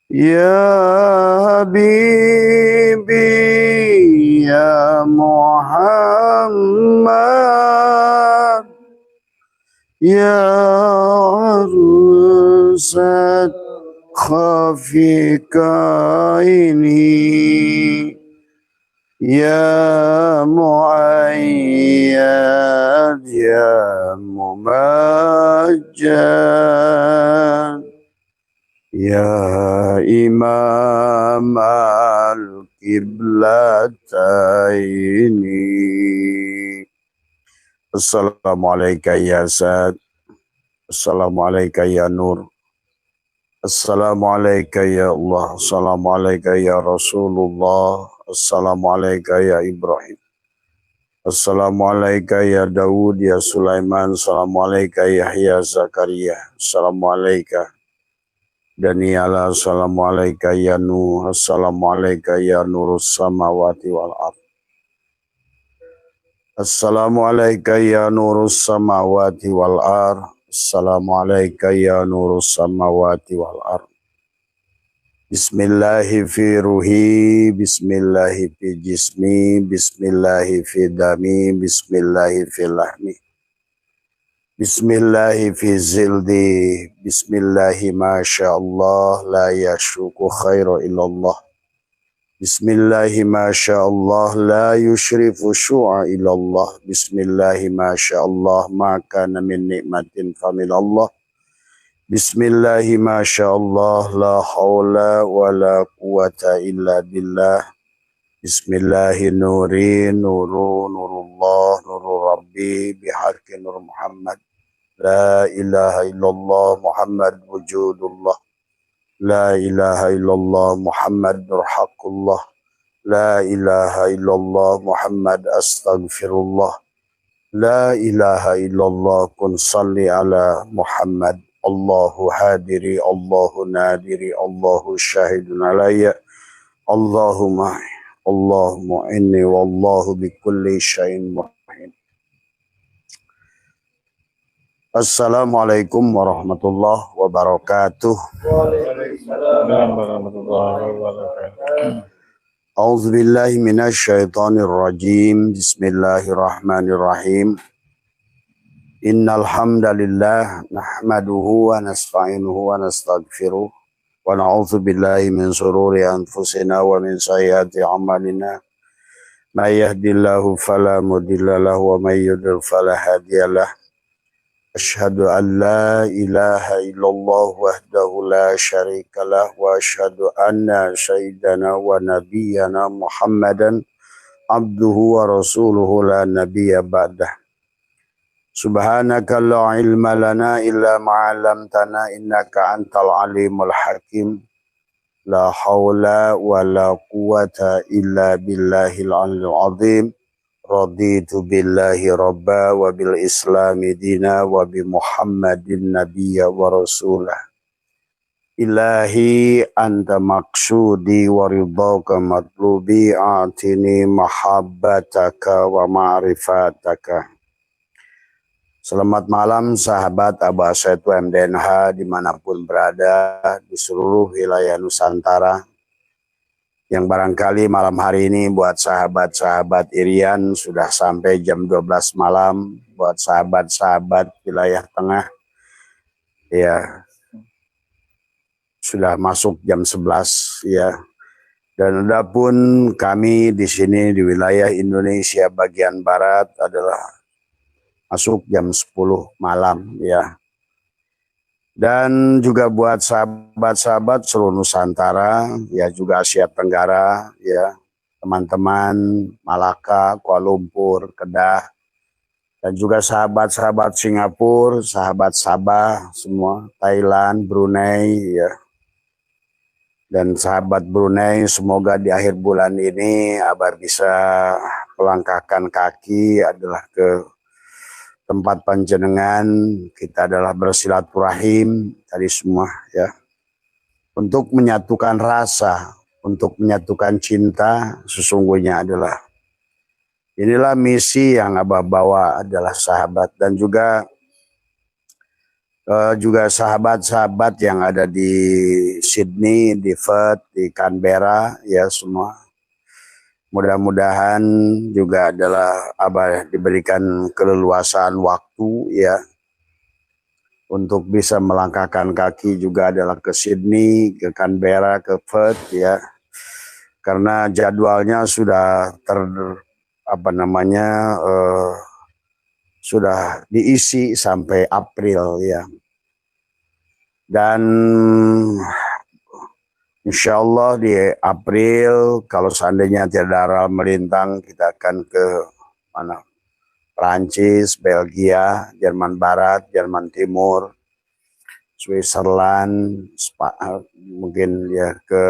Ya Habibi ya Muhammad ya Arusat khafika ini ya Muayyad ya Mumajjad ya Imam al-Qiblataini. Assalamualaikum ya Sad. Assalamualaikum ya Nur. Assalamualaikum ya Allah. Assalamualaikum ya Rasulullah. Assalamualaikum ya Ibrahim. Assalamualaikum ya Daud ya Sulaiman. Assalamualaikum ya Yahya Zakaria. Assalamualaikum Daniela. Assalamualaikum ya Nuh. Assalamualaikum ya Nurus samawati wal ardh. Assalamualaikum ya Nurus samawati wal ardh. Assalamualaikum ya Nurus samawati wal ardh. Bismillahi fi ruhi, bismillahi fi jismi, bismillahi fi dami, bismillahi fi lahmi, bismillahi fi zildi, bismillahi masyaallah la yashuku khairu illallah, bismillahi masyaallah la yushrifu syu'a illallah, bismillahi masyaallah ma kana min nikmatin faminallah, bismillahi masyaallah la haula wa la quwata illa billah, bismillahi nuri nurullah nurur rabbi bihaqqi nur Muhammad, la ilaha illallah Muhammad wujudullah, la ilaha illallah Muhammad nurhaqullah, la ilaha illallah Muhammad astaghfirullah, la ilaha illallah kun salli ala Muhammad. Allahu hadiri, Allahu nadiri, Allahu syahidun alayya, Allahumma inni wallahu bikulli syai'in muhin. Assalamualaikum warahmatullahi wabarakatuh. Waalaikumsalam warahmatullahi wabarakatuh. A'udzu billahi minasy syaithanir rajim. Bismillahirrahmanirrahim. Innal hamdalillah nahmaduhu wa nasta'inuhu wa nastaghfiruh wa na'udzu billahi min shururi anfusina wa min sayyiati a'malina. May yahdihillahu fala mudilla lahu wa may yudlil fala hadiyalah. Asyhadu an la ilaha illallah wahdahu la syarikalah wa asyhadu anna sayyidana wa nabiyyana Muhammadan abduhu wa rasuluhu la nabiyya ba'dah. Subhanaka la ilma lana illa ma 'allamtana innaka antal alimul hakim. La haula wa la quwata illa billahil aliyyil azim. Raditu billahi rabba wa bil islami dina wa bi Muhammadin nabiyya wa rasulah. Ilahi anta maksudi wa ridhaka matlubi atini mahabbataka wa ma'rifataka. Selamat malam sahabat Abah Setu MDNH dimanapun berada di seluruh wilayah Nusantara. Yang barangkali malam hari ini buat sahabat-sahabat Irian sudah sampai jam 12 malam. Buat sahabat-sahabat wilayah tengah ya sudah masuk jam 11 ya. Dan adapun kami di sini di wilayah Indonesia bagian barat adalah masuk jam 10 malam ya. Dan juga buat sahabat-sahabat seluruh Nusantara ya, juga Asia Tenggara ya, teman-teman Malaka, Kuala Lumpur, Kedah, dan juga sahabat-sahabat Singapura, sahabat Sabah semua, Thailand, Brunei ya. Dan sahabat Brunei, semoga di akhir bulan ini Abah bisa melangkahkan kaki adalah ke tempat panjenengan, kita adalah bersilaturahim tadi semua ya, untuk menyatukan rasa, untuk menyatukan cinta. Sesungguhnya adalah inilah misi yang Abah bawa adalah sahabat. Dan juga juga sahabat-sahabat yang ada di Sydney, di Perth, di Canberra, ya semua. Mudah-mudahan juga adalah Abah diberikan keleluasaan waktu ya untuk bisa melangkahkan kaki juga adalah ke Sydney, ke Canberra, ke Perth ya. Karena jadwalnya sudah sudah diisi sampai April ya. Dan insya Allah di April kalau seandainya tidak ada melintang kita akan ke mana? Prancis, Belgia, Jerman Barat, Jerman Timur, Switzerland, mungkin ya ke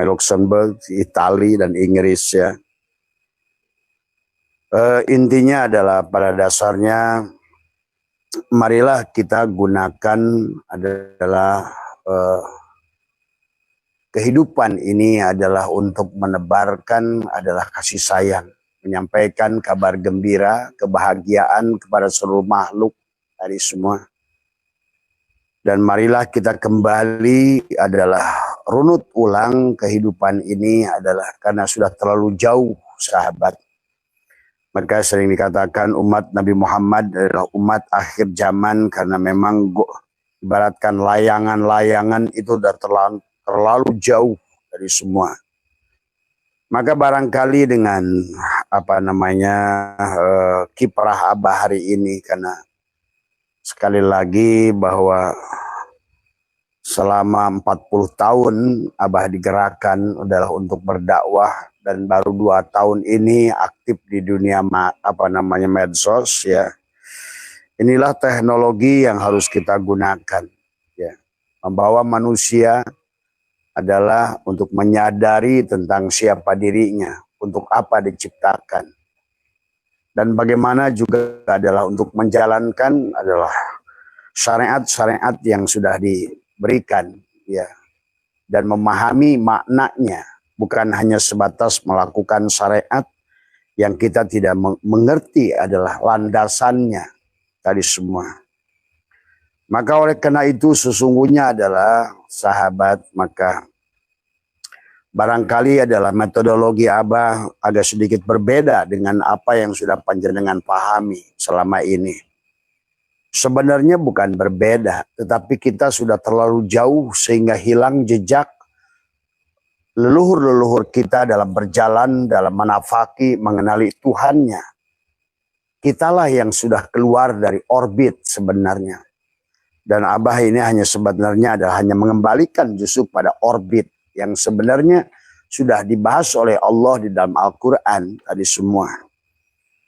Luxembourg, Italia dan Inggris ya. Intinya adalah pada dasarnya marilah kita gunakan adalah kehidupan ini adalah untuk menebarkan adalah kasih sayang, menyampaikan kabar gembira, kebahagiaan kepada seluruh makhluk dari semua. Dan marilah kita kembali adalah runut ulang kehidupan ini adalah karena sudah terlalu jauh sahabat. Maka sering dikatakan umat Nabi Muhammad adalah umat akhir zaman karena memang ibaratkan layangan-layangan itu sudah terlalu jauh dari semua. Maka barangkali dengan kiprah Abah hari ini karena sekali lagi bahwa selama 40 tahun Abah digerakkan adalah untuk berdakwah dan baru 2 tahun ini aktif di dunia medsos ya. Inilah teknologi yang harus kita gunakan ya. Membawa manusia adalah untuk menyadari tentang siapa dirinya, untuk apa diciptakan. Dan bagaimana juga adalah untuk menjalankan adalah syariat-syariat yang sudah diberikan ya. Dan memahami maknanya. Bukan hanya sebatas melakukan syariat yang kita tidak mengerti adalah landasannya tadi semua. Maka oleh karena itu sesungguhnya adalah sahabat, maka barangkali adalah metodologi Abah agak sedikit berbeda dengan apa yang sudah panjenengan pahami selama ini. Sebenarnya bukan berbeda, tetapi kita sudah terlalu jauh sehingga hilang jejak leluhur-leluhur kita dalam berjalan, dalam menafaki, mengenali Tuhannya. Kitalah yang sudah keluar dari orbit sebenarnya. Dan Abah ini sebenarnya adalah hanya mengembalikan justru pada orbit yang sebenarnya sudah dibahas oleh Allah di dalam Al-Quran tadi semua.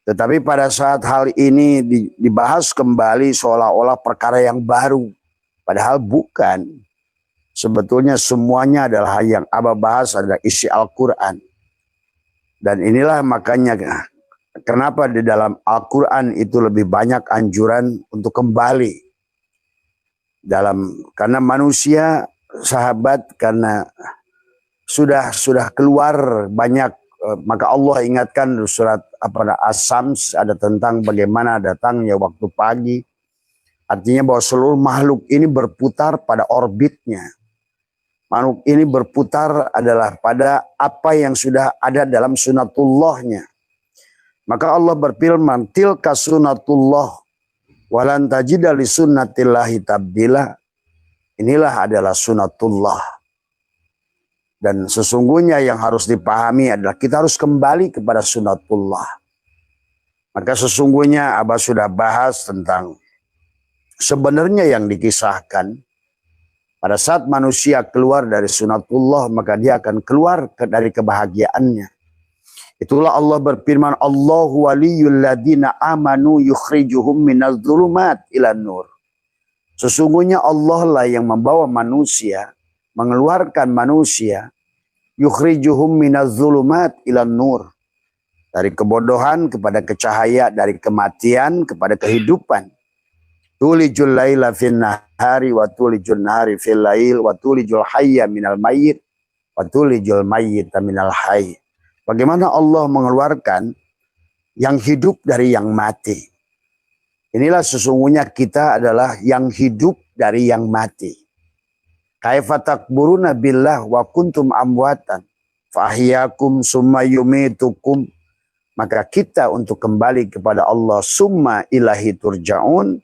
Tetapi pada saat hal ini dibahas kembali seolah-olah perkara yang baru. Padahal bukan. Sebetulnya semuanya adalah yang Abah bahas adalah isi Al-Quran. Dan inilah makanya kenapa di dalam Al-Quran itu lebih banyak anjuran untuk kembali. Karena manusia sahabat karena sudah keluar banyak, maka Allah ingatkan di surat As-Sams ada tentang bagaimana datangnya waktu pagi. Artinya bahwa seluruh makhluk ini berputar pada orbitnya. Makhluk ini berputar adalah pada apa yang sudah ada dalam sunatullahnya. Maka Allah berfirman, tilka sunatullah walan tajida li sunnatillahi tabdila. Inilah adalah sunatullah. Dan sesungguhnya yang harus dipahami adalah kita harus kembali kepada sunatullah. Maka sesungguhnya Abah sudah bahas tentang sebenarnya yang dikisahkan. Pada saat manusia keluar dari sunatullah, maka dia akan keluar dari kebahagiaannya. Itulah Allah berfirman, Allahu waliyul ladina amanu yukhrijuhum minaz zulumat ilan nur. Sesungguhnya Allah lah yang membawa manusia, mengeluarkan manusia, yukhrijuhum minaz zulumat ilan nur. Dari kebodohan kepada kecahaya, dari kematian kepada kehidupan. Tulijul laila fin nahari wa tulijul nahari fil lail wa tulijul hayya minal mayyit wa tulijul mayyita minal hayy. Bagaimana Allah mengeluarkan yang hidup dari yang mati. Inilah sesungguhnya kita adalah yang hidup dari yang mati. Kaifa takburuna billah wa kuntum amwatan fahyakum summa yumitukum. Maka kita untuk kembali kepada Allah summa ilahi turja'un,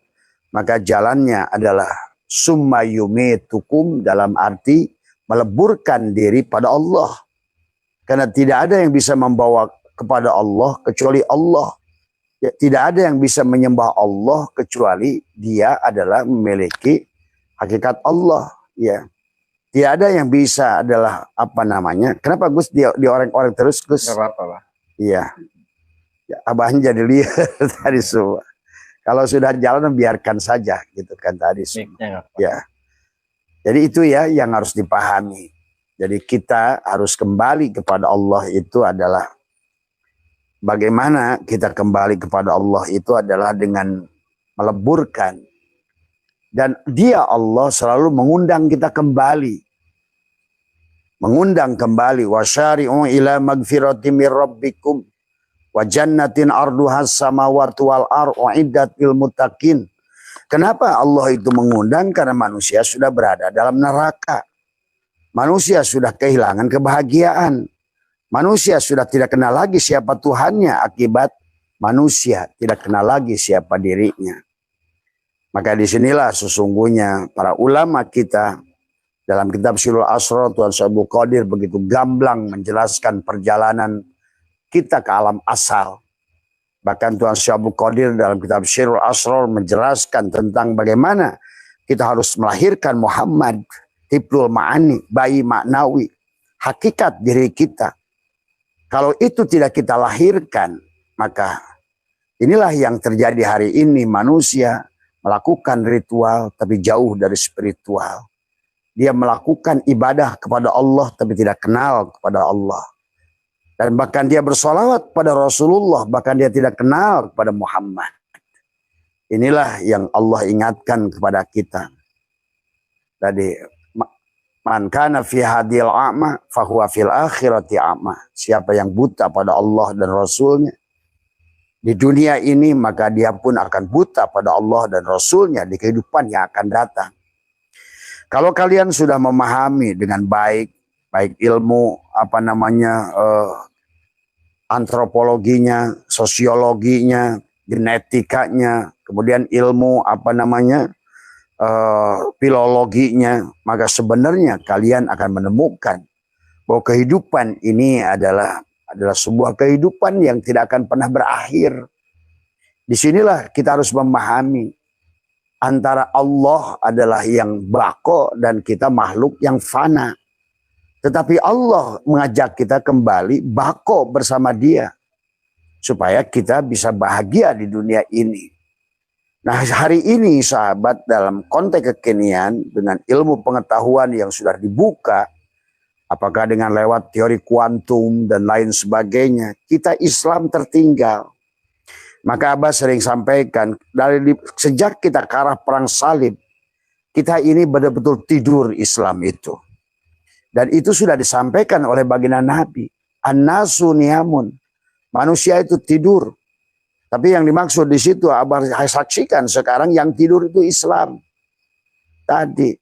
maka jalannya adalah summa yumitukum, dalam arti meleburkan diri pada Allah. Karena tidak ada yang bisa membawa kepada Allah kecuali Allah. Ya, tidak ada yang bisa menyembah Allah kecuali dia adalah memiliki hakikat Allah. Ya, tidak ada yang bisa adalah apa namanya? Kenapa Gus di orang-orang terus Gus? Gak apa-apa, Pak. Iya, ya, abahnya jadi lihat tadi semua. Kalau sudah jalan biarkan saja gitu kan tadi semua. Ya, jadi itu ya yang harus dipahami. Jadi kita harus kembali kepada Allah itu adalah bagaimana kita kembali kepada Allah itu adalah dengan meleburkan. Dan dia Allah selalu mengundang kita kembali. Mengundang kembali. Wasyari'u ila magfirati mir rabbikum. Wa jannatin arduhas samawati wal ardu iddat lil muttaqin. Kenapa Allah itu mengundang? Karena manusia sudah berada dalam neraka. Manusia sudah kehilangan kebahagiaan. Manusia sudah tidak kenal lagi siapa Tuhannya akibat manusia tidak kenal lagi siapa dirinya. Maka disinilah sesungguhnya para ulama kita dalam kitab Sirul Asrar, Tuan Syabul Qadir begitu gamblang menjelaskan perjalanan kita ke alam asal. Bahkan Tuan Syabul Qadir dalam kitab Sirul Asrar menjelaskan tentang bagaimana kita harus melahirkan Muhammad, Tiplul Ma'ani, bayi maknawi, hakikat diri kita. Kalau itu tidak kita lahirkan, maka inilah yang terjadi hari ini. Manusia melakukan ritual tapi jauh dari spiritual. Dia melakukan ibadah kepada Allah tapi tidak kenal kepada Allah. Dan bahkan dia bersolawat pada Rasulullah, bahkan dia tidak kenal kepada Muhammad. Inilah yang Allah ingatkan kepada kita. Tadi, man kana fi hadil a'ma fahuwa fil akhirati a'ma. Siapa yang buta pada Allah dan Rasulnya di dunia ini, maka dia pun akan buta pada Allah dan Rasulnya di kehidupan yang akan datang. Kalau kalian sudah memahami dengan baik ilmu antropologinya, sosiologinya, genetikanya, kemudian ilmu filologinya, maka sebenarnya kalian akan menemukan bahwa kehidupan ini adalah sebuah kehidupan yang tidak akan pernah berakhir. Disinilah kita harus memahami antara Allah adalah yang bako dan kita makhluk yang fana. Tetapi Allah mengajak kita kembali bako bersama Dia supaya kita bisa bahagia di dunia ini. Nah, hari ini sahabat, dalam konteks kekinian dengan ilmu pengetahuan yang sudah dibuka, apakah dengan lewat teori kuantum dan lain sebagainya, kita Islam tertinggal. Maka Abah sering sampaikan, sejak kita ke arah perang salib, kita ini betul-betul tidur Islam itu. Dan itu sudah disampaikan oleh baginda Nabi. An-nasu niyamun. Manusia itu tidur. Tapi yang dimaksud di situ Abah saksikan sekarang yang tidur itu Islam. Tadi.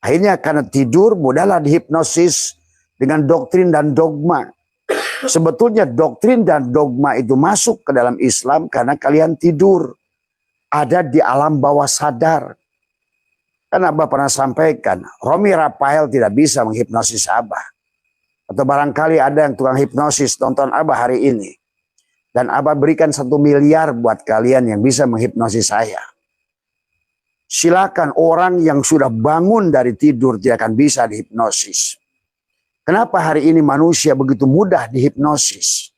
Akhirnya karena tidur mudahlah dihipnosis dengan doktrin dan dogma. Sebetulnya doktrin dan dogma itu masuk ke dalam Islam karena kalian tidur. Ada di alam bawah sadar. Kan Abah pernah sampaikan, Romi Rafael tidak bisa menghipnosis Abah. Atau barangkali ada yang tukang hipnosis tonton Abah hari ini. Dan Abah berikan 1 miliar buat kalian yang bisa menghipnosis saya. Silakan, orang yang sudah bangun dari tidur tidak akan bisa dihipnosis. Kenapa hari ini manusia begitu mudah dihipnosis?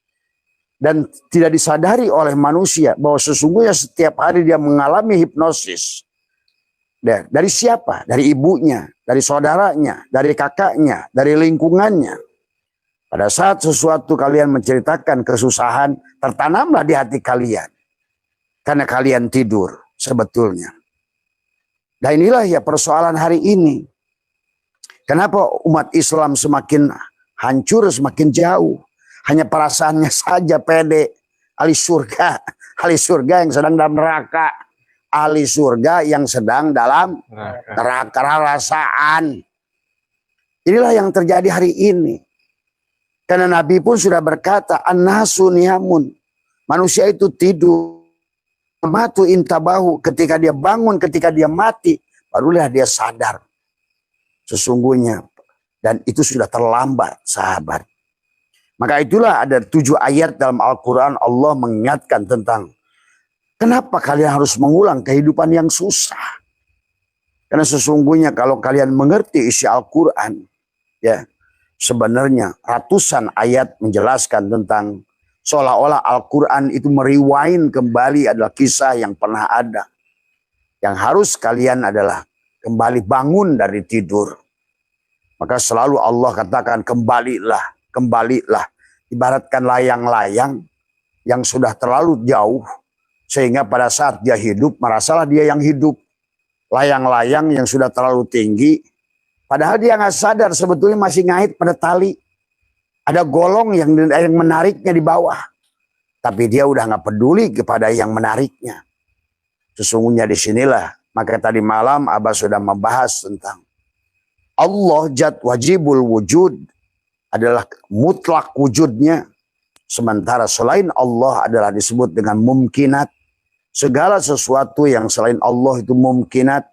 Dan tidak disadari oleh manusia bahwa sesungguhnya setiap hari dia mengalami hipnosis. Dari siapa? Dari ibunya, dari saudaranya, dari kakaknya, dari lingkungannya. Pada saat sesuatu kalian menceritakan kesusahan, tertanamlah di hati kalian. Karena kalian tidur sebetulnya. Dan inilah ya persoalan hari ini. Kenapa umat Islam semakin hancur, semakin jauh. Hanya perasaannya saja pede. Ahli surga yang sedang dalam neraka. ahli surga yang sedang dalam neraka rasaan. Inilah yang terjadi hari ini. Karena Nabi pun sudah berkata, an-nasu niyamun. Manusia itu tidur. Matu intabahu, ketika dia bangun, ketika dia mati, barulah dia sadar. Sesungguhnya. Dan itu sudah terlambat, sahabat. Maka itulah ada 7 ayat dalam Al-Quran Allah mengingatkan tentang kenapa kalian harus mengulang kehidupan yang susah. Karena sesungguhnya kalau kalian mengerti isi Al-Quran, ya sebenarnya ratusan ayat menjelaskan tentang seolah-olah Al-Quran itu meriwain kembali adalah kisah yang pernah ada. Yang harus kalian adalah kembali bangun dari tidur. Maka selalu Allah katakan kembalilah, kembalilah. Ibaratkan layang-layang yang sudah terlalu jauh. Sehingga pada saat dia hidup, merasalah dia yang hidup. Layang-layang yang sudah terlalu tinggi. Padahal dia nggak sadar sebetulnya masih ngait pada tali. Ada golong yang menariknya di bawah. Tapi dia udah nggak peduli kepada yang menariknya. Sesungguhnya disinilah. Maka tadi malam Abah sudah membahas tentang Allah jat wajibul wujud adalah mutlak wujudnya. Sementara selain Allah adalah disebut dengan mumkinat. Segala sesuatu yang selain Allah itu mumkinat.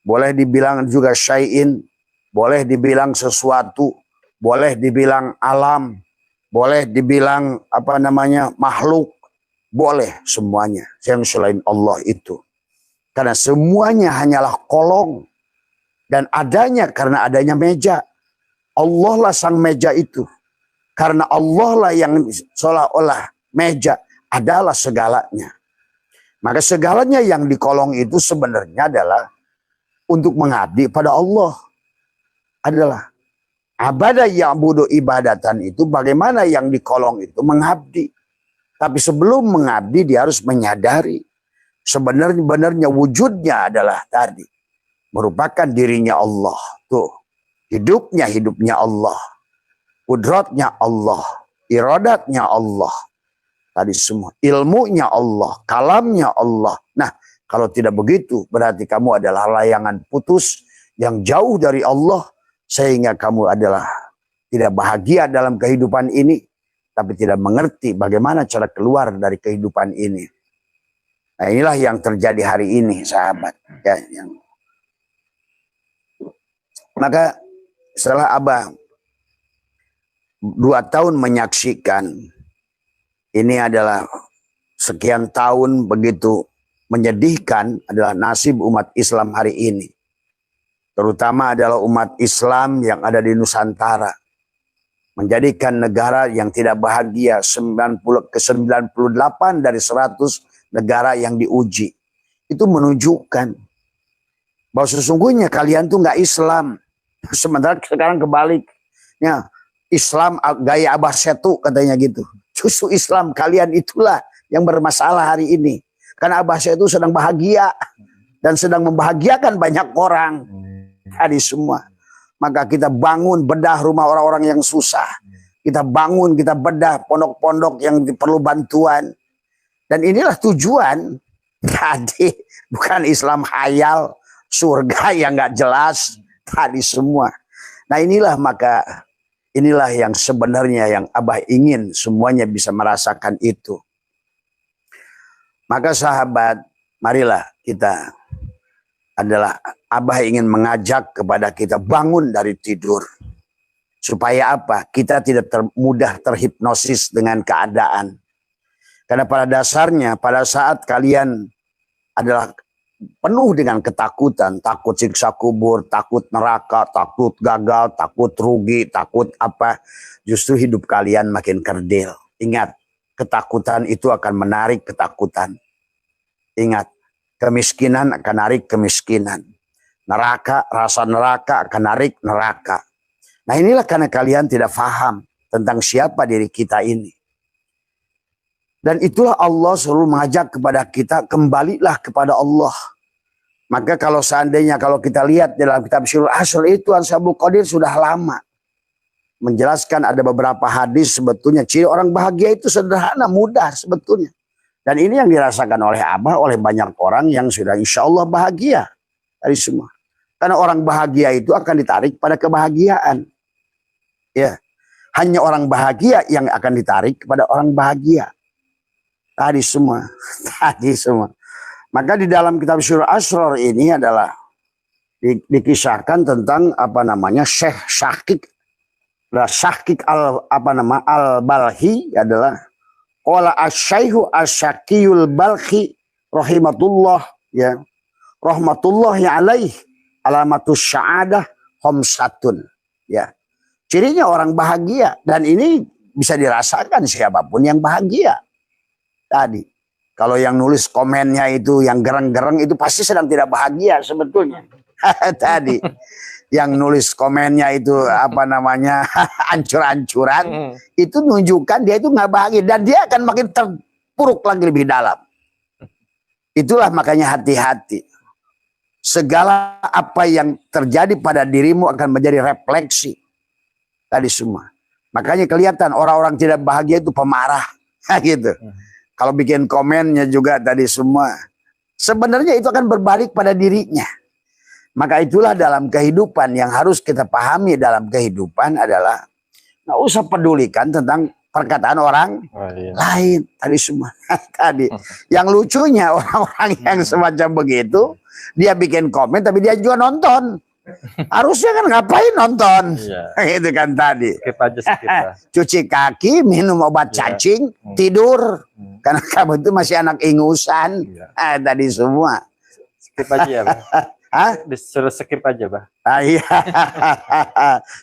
Boleh dibilang juga syai'in. Boleh dibilang sesuatu. Boleh dibilang alam. Boleh dibilang makhluk. Boleh semuanya yang selain Allah itu. Karena semuanya hanyalah kolong. Dan adanya karena adanya meja. Allah lah sang meja itu. Karena Allah lah yang seolah-olah meja adalah segalanya. Maka segalanya yang di kolong itu sebenarnya adalah untuk mengabdi pada Allah. Adalah abadah ya'budu ibadatan itu bagaimana yang di kolong itu mengabdi. Tapi sebelum mengabdi dia harus menyadari. Sebenarnya wujudnya adalah tadi. Merupakan dirinya Allah. Tuh. Hidupnya Allah. Kudratnya Allah. Iradatnya Allah. Tadi semua. Ilmunya Allah. Kalamnya Allah. Nah, kalau tidak begitu, berarti kamu adalah layangan putus yang jauh dari Allah. Sehingga kamu adalah tidak bahagia dalam kehidupan ini. Tapi tidak mengerti bagaimana cara keluar dari kehidupan ini. Nah, inilah yang terjadi hari ini, sahabat. Ya, maka setelah Abah 2 tahun menyaksikan ini adalah sekian tahun begitu menyedihkan adalah nasib umat Islam hari ini. Terutama adalah umat Islam yang ada di Nusantara. Menjadikan negara yang tidak bahagia 98 dari 100 negara yang diuji. Itu menunjukkan bahwa sesungguhnya kalian tuh nggak Islam. Sementara sekarang kebalik. Ya, Islam gaya Abah Setu katanya gitu. Justru Islam kalian itulah yang bermasalah hari ini. Karena Abah Setu sedang bahagia. Dan sedang membahagiakan banyak orang. Tadi semua. Maka kita bangun bedah rumah orang-orang yang susah. Kita bangun, kita bedah pondok-pondok yang perlu bantuan. Dan inilah tujuan. Tadi bukan Islam hayal. Surga yang nggak jelas. Tadi semua. Nah inilah yang sebenarnya yang Abah ingin semuanya bisa merasakan itu. Maka sahabat, marilah kita Abah ingin mengajak kepada kita bangun dari tidur. Supaya apa? Kita tidak mudah terhipnosis dengan keadaan. Karena pada dasarnya pada saat kalian adalah penuh dengan ketakutan, takut siksa kubur, takut neraka, takut gagal, takut rugi, takut apa. Justru hidup kalian makin kerdil. Ingat, ketakutan itu akan menarik ketakutan. Ingat, kemiskinan akan narik kemiskinan. Neraka, rasa neraka akan narik neraka. Nah inilah karena kalian tidak paham tentang siapa diri kita ini. Dan itulah Allah selalu mengajak kepada kita, kembalilah kepada Allah. Maka kalau seandainya kalau kita lihat dalam kitab Syirul Asr itu Ansabul Qadir sudah lama. Menjelaskan ada beberapa hadis sebetulnya. Ciri orang bahagia itu sederhana, mudah sebetulnya. Dan ini yang dirasakan oleh Abah, oleh banyak orang yang sudah insya Allah bahagia dari semua. Karena orang bahagia itu akan ditarik pada kebahagiaan. Ya, hanya orang bahagia yang akan ditarik kepada orang bahagia. Tadi semua, tadi semua. Maka di dalam kitab Surah Asrar ini adalah dikisahkan tentang apa namanya Syekh Syakik. Syakik al-Balhi adalah qala asy-Syaikhu asy-Syakiyul Balhi rahimatullah ya. Rahmatullahi alaih alamatus sya'adah khamsatun ya. Cirinya orang bahagia dan ini bisa dirasakan siapapun yang bahagia. Tadi kalau yang nulis komennya itu yang gereng-gereng itu pasti sedang tidak bahagia sebetulnya. Tadi yang nulis komennya itu apa namanya hancur-hancuran itu nunjukkan dia itu nggak bahagia dan dia akan makin terpuruk lagi lebih dalam. Itulah makanya hati-hati. Segala apa yang terjadi pada dirimu akan menjadi refleksi tadi semua. Makanya kelihatan orang-orang tidak bahagia itu pemarah gitu. Kalau bikin komennya juga tadi semua sebenarnya itu akan berbalik pada dirinya. Maka itulah dalam kehidupan yang harus kita pahami dalam kehidupan adalah nggak usah pedulikan tentang perkataan orang lain tadi semua. Tadi yang lucunya orang-orang yang semacam begitu dia bikin komen tapi dia juga nonton. Harusnya kan ngapain nonton? Itu kan tadi. Skip aja, skip lah. Cuci kaki, minum obat cacing, tidur. Karena kamu itu masih anak ingusan. Tadi semua. Skip aja ya, Bang. Hah? Disuruh skip aja, Bah. Iya.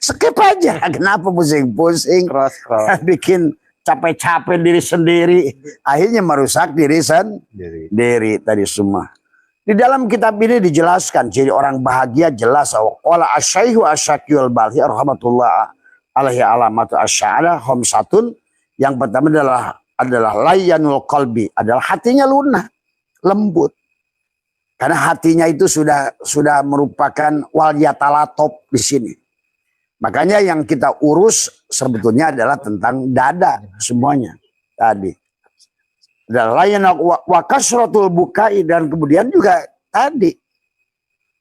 Skip aja. Kenapa pusing-pusing? Scroll. Bikin capek-capek diri sendiri. Akhirnya merusak diri sendiri. Tadi semua. Di dalam kitab ini dijelaskan ciri orang bahagia jelas. Qala asy-Syaikhu asy-Syakiyul Balhi rahmatullah alaihi alamatu asy'ala khamsatun. Yang pertama adalah layanul qalbi, adalah hatinya lunak, lembut. Karena hatinya itu sudah merupakan wal yatalatop di sini. Makanya yang kita urus sebetulnya adalah tentang dada semuanya tadi. Dan lain wa kasratul bukai, dan kemudian juga tadi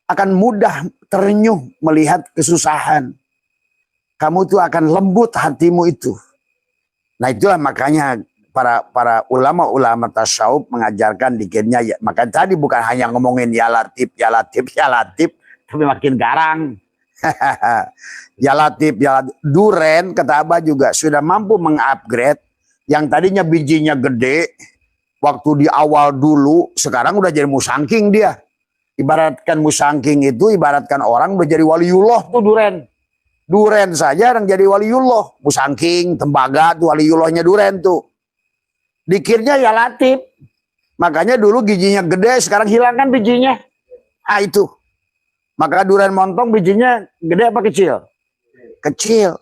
akan mudah terenyuh melihat kesusahan. Kamu tuh akan lembut hatimu itu. Nah itulah makanya para ulama tasawuf mengajarkan dikirnya ya, maka tadi bukan hanya ngomongin ya latif, tapi makin garang. Ya latif, Duren kata Abah juga sudah mampu mengupgrade yang tadinya bijinya gede waktu di awal dulu, sekarang udah jadi musangking dia. Ibaratkan musangking itu ibaratkan orang udah jadi waliullah tuh Duren. Duren saja yang jadi waliullah, musangking, tembaga tuh waliullahnya Duren tuh. Dikirnya ya latif. Makanya dulu giginya gede, sekarang hilangkan bijinya. Ah itu. Maka Duren montong bijinya gede apa kecil? Kecil.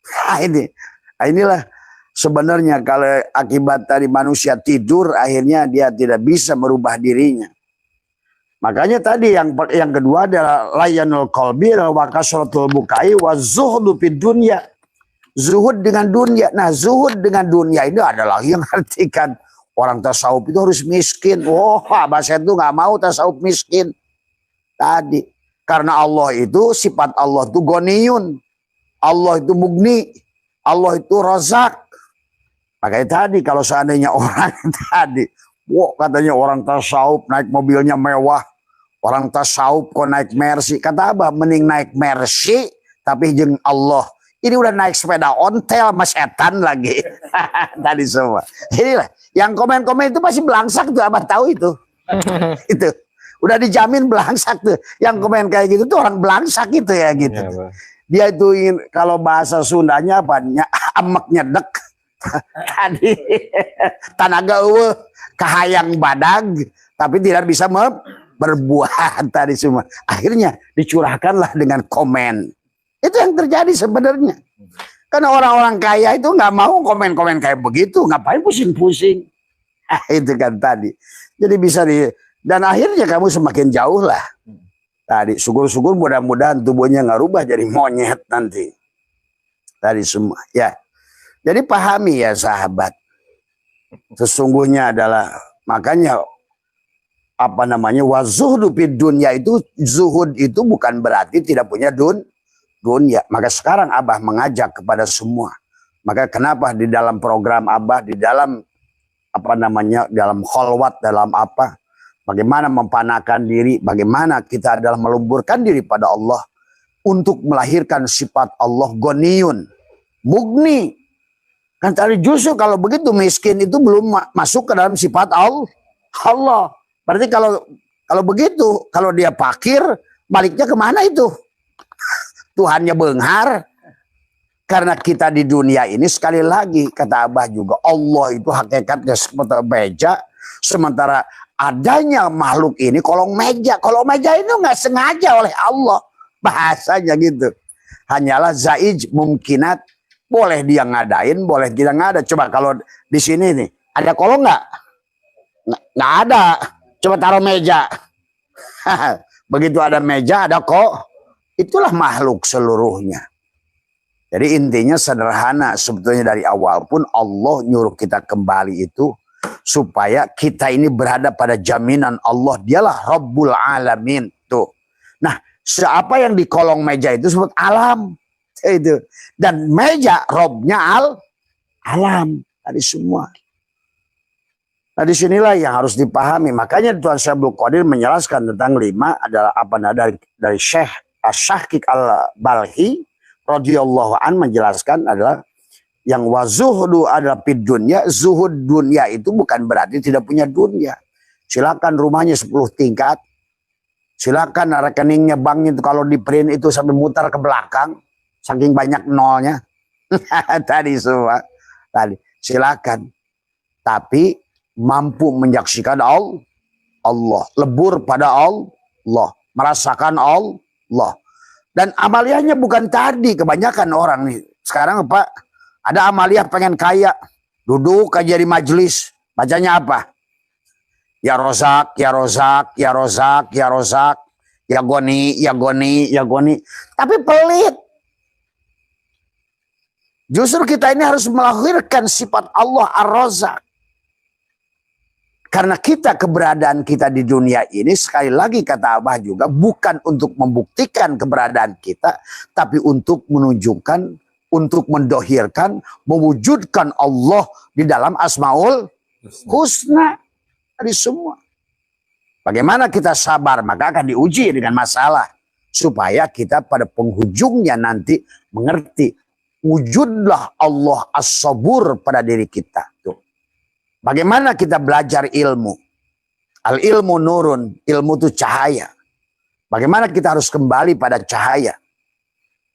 Nah ini. Nah, inilah sebenarnya kalau akibat dari manusia tidur akhirnya dia tidak bisa merubah dirinya. Makanya tadi yang kedua adalah layanul qalbi wa kasratul bukai wa zuhdu fid dunya. Zuhud dengan dunia. Nah, zuhud dengan dunia ini adalah yang artikan orang tasawuf itu harus miskin. Oh, Abah saya itu nggak mau tasawuf miskin. Tadi karena Allah itu sifat Allah itu goniyun, Allah itu mugni, Allah itu rozak. Makanya tadi kalau seandainya orang tadi, katanya orang tasawuf naik mobilnya mewah, orang tasawuf kok naik Mercy. Kata Abah mending naik Mercy tapi jeung Allah. Ini udah naik sepeda ontel sama setan lagi. Tadi semua. Inilah yang komen-komen itu pasti belangsak tuh, Abah tahu itu. Itu udah dijamin belangsak tuh. Yang komen kayak gitu tuh orang belangsak itu ya gitu. Ya, dia itu ingin, kalau bahasa Sundanya apa? Amek nyedek. Tadi tanaga kahayang badag tapi tidak bisa berbuat tadi semua. Akhirnya dicurahkanlah dengan komen. Itu yang terjadi sebenarnya. Karena orang-orang kaya itu nggak mau komen-komen kayak begitu. Ngapain pusing-pusing. Itu kan tadi. Jadi bisa dan akhirnya kamu semakin jauh lah. Tadi syukur-syukur mudah-mudahan tubuhnya nggak rubah jadi monyet nanti. Tadi semua. Ya. Jadi pahami ya sahabat. Sesungguhnya adalah, makanya apa namanya, wazuhdu fid dunya itu, zuhud itu bukan berarti tidak punya dunia. Maka sekarang Abah mengajak kepada semua. Maka kenapa di dalam program Abah, di dalam apa namanya, dalam kholwat, dalam apa, bagaimana mempanakan diri, bagaimana kita adalah meluburkan diri pada Allah untuk melahirkan sifat Allah Ghaniyun, Mugni. Kan tadi justru kalau begitu miskin itu belum masuk ke dalam sifat Allah. Berarti kalau begitu, kalau dia fakir, baliknya kemana itu? Tuhannya benghar. Karena kita di dunia ini, sekali lagi kata Abah juga, Allah itu hakikatnya seperti meja, sementara adanya makhluk ini kolong meja. Kolong meja itu nggak sengaja oleh Allah, bahasanya gitu. Hanyalah zaij mungkinat, boleh dia ngadain, boleh tidak ngada. Coba kalau di sini nih, ada kolong nggak? Nggak ada. Coba taruh meja. Begitu ada meja, ada kok. Itulah makhluk seluruhnya. Jadi intinya sederhana, sebetulnya dari awal pun Allah nyuruh kita kembali itu supaya kita ini berada pada jaminan Allah. Dialah Rabbul Alamin. Tuh. Nah, siapa yang di kolong meja itu sebut alam. Itu. Dan meja Robnya alam dari semua. Nah, disinilah yang harus dipahami. Makanya Tuan Syekh Abdul Qadir menjelaskan tentang 5 adalah apa, dari Syekh Asy-Syaqiq Al-Balhi radhiyallahu an menjelaskan adalah yang wazuhdu adalah fid dunya. Zuhud dunia itu bukan berarti tidak punya dunia. Silakan rumahnya 10 tingkat. Silakan rekeningnya banknya itu kalau di print itu sampai mutar ke belakang. Saking banyak nolnya. Tadi semua. Tadi. Silakan. Tapi mampu menyaksikan Allah. Lebur pada Allah. Merasakan Allah. Dan amaliyahnya bukan tadi. Kebanyakan orang nih. Sekarang Pak. Ada amaliyah pengen kaya. Duduk aja di majelis. Bacanya apa? Ya Rozak, ya Rozak, ya Rozak, ya Rozak. Ya Goni, ya Goni, ya Goni. Tapi pelit. Justru kita ini harus melahirkan sifat Allah Ar-Razak. Karena kita, keberadaan kita di dunia ini, sekali lagi kata Abah juga, bukan untuk membuktikan keberadaan kita, tapi untuk menunjukkan, untuk mendohirkan, mewujudkan Allah di dalam Asmaul Husna. Dari semua. Bagaimana kita sabar, maka akan diuji dengan masalah. Supaya kita pada penghujungnya nanti mengerti. Wujudlah Allah as-sabur pada diri kita. Tuh. Bagaimana kita belajar ilmu? Al-ilmu nurun, ilmu itu cahaya. Bagaimana kita harus kembali pada cahaya?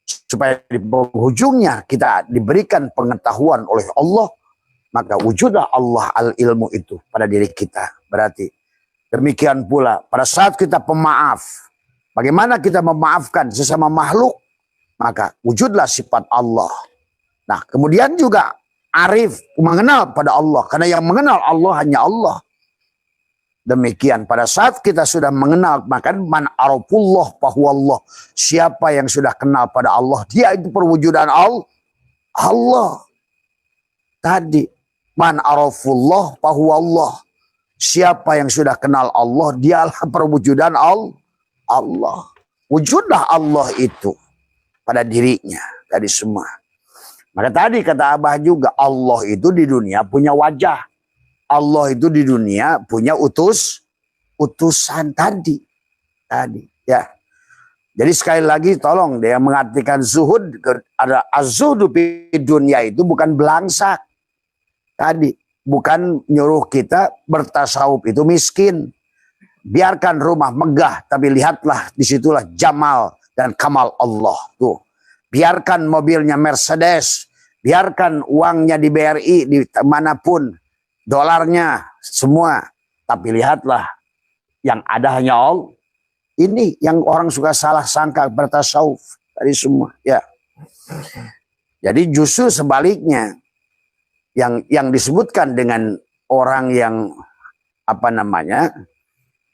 Supaya di penghujungnya kita diberikan pengetahuan oleh Allah. Maka wujudlah Allah al-ilmu itu pada diri kita. Berarti demikian pula pada saat kita pemaaf. Bagaimana kita memaafkan sesama makhluk? Maka wujudlah sifat Allah. Nah, kemudian juga arif, mengenal pada Allah. Karena yang mengenal Allah hanya Allah. Demikian pada saat kita sudah mengenal, maka man arafullah fahuwallah. Siapa yang sudah kenal pada Allah, dia itu perwujudan Allah. Tadi, man arafullah fahuwallah. Siapa yang sudah kenal Allah, dialah perwujudan Allah. Wujudlah Allah itu pada dirinya, dari semua. Maka tadi kata Abah juga, Allah itu di dunia punya wajah. Allah itu di dunia punya utusan tadi. Ya. Jadi sekali lagi tolong dia mengartikan zuhud, ada az-zuhdu di dunia itu bukan belangsak. Tadi bukan nyuruh kita bertasawuf itu miskin. Biarkan rumah megah, tapi lihatlah disitulah jamal dan kamal Allah. Tuh. Biarkan mobilnya Mercedes, biarkan uangnya di BRI, di manapun, dolarnya, semua. Tapi lihatlah, yang ada hanya Allah. Ini yang orang suka salah sangka bertasawuf dari semua. Ya. Jadi justru sebaliknya, yang disebutkan dengan orang yang apa namanya,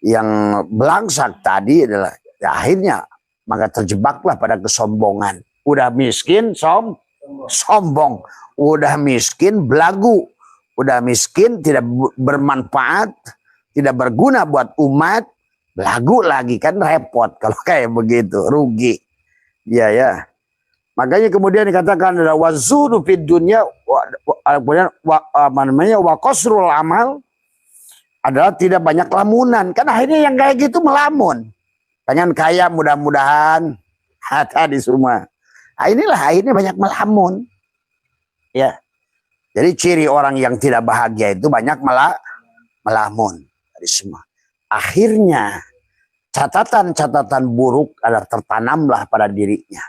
yang belangsak tadi adalah ya, akhirnya maka terjebaklah pada kesombongan. Udah miskin sombong, udah miskin belagu, udah miskin, tidak bermanfaat, tidak berguna buat umat, belagu lagi kan repot kalau kayak begitu, rugi. Ya ya. Makanya kemudian dikatakan adalah wazudu fid dunya kemudian wa qasrul amal adalah tidak banyak lamunan. Kan akhirnya yang kayak gitu melamun. Pengen kaya mudah-mudahan tadi semua. Nah, inilah akhirnya banyak melamun. Ya. Jadi ciri orang yang tidak bahagia itu banyak melamun dari semua. Akhirnya catatan-catatan buruk adalah tertanamlah pada dirinya.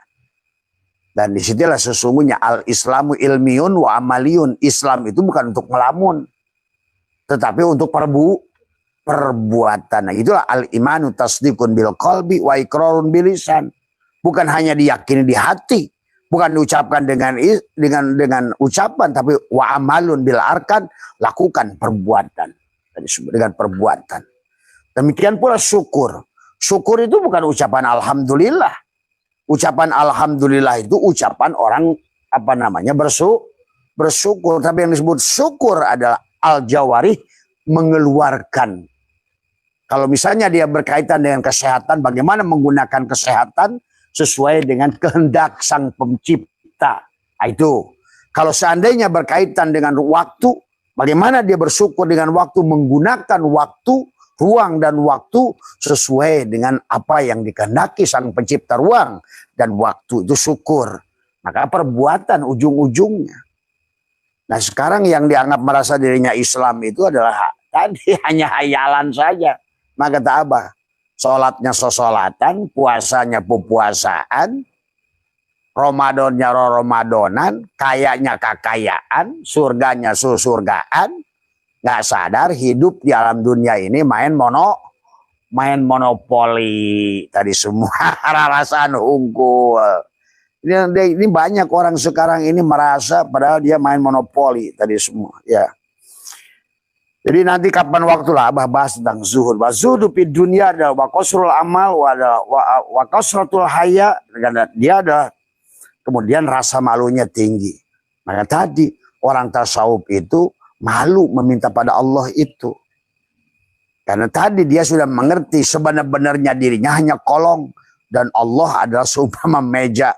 Dan disitulah sesungguhnya al-Islamu ilmiun wa amaliyun. Islam itu bukan untuk melamun, tetapi untuk perbuatan. Nah, itulah al-imanu tasdiqun bil qalbi wa iqrarun bil lisan. Bukan hanya diyakini di hati, bukan diucapkan dengan ucapan, tapi wa amalun bil arkan, lakukan perbuatan dengan perbuatan. Demikian pula syukur. Syukur itu bukan ucapan alhamdulillah. Ucapan alhamdulillah itu ucapan orang bersyukur. Tapi yang disebut syukur adalah al-jawarih, mengeluarkan. Kalau misalnya dia berkaitan dengan kesehatan, bagaimana menggunakan kesehatan sesuai dengan kehendak sang pencipta. Nah, itu. Kalau seandainya berkaitan dengan waktu, bagaimana dia bersyukur dengan waktu, menggunakan waktu, ruang dan waktu sesuai dengan apa yang dikehendaki sang pencipta ruang dan waktu, itu syukur. Maka perbuatan ujung-ujungnya. Nah, sekarang yang dianggap merasa dirinya Islam itu adalah tadi hanya hayalan saja. Maka tak apa. Sholatnya sosolatan, puasanya puasaan, Ramadannya Ramadonan, kayanya kakayaan, surganya surgaan. Nggak sadar hidup di alam dunia ini main monopoli tadi semua. Rarasan unggul. Ini banyak orang sekarang ini merasa padahal dia main monopoli tadi semua. Ya. Jadi nanti kapan waktu lah Abah bahas tentang zuhud. Zuhud di dunia adalah wa qasrul amal wa qasratul haya. Dia ada kemudian rasa malunya tinggi. Maka tadi orang tasawuf itu malu meminta pada Allah itu. Karena tadi dia sudah mengerti sebenar-benarnya dirinya hanya kolong. Dan Allah adalah seumpama meja.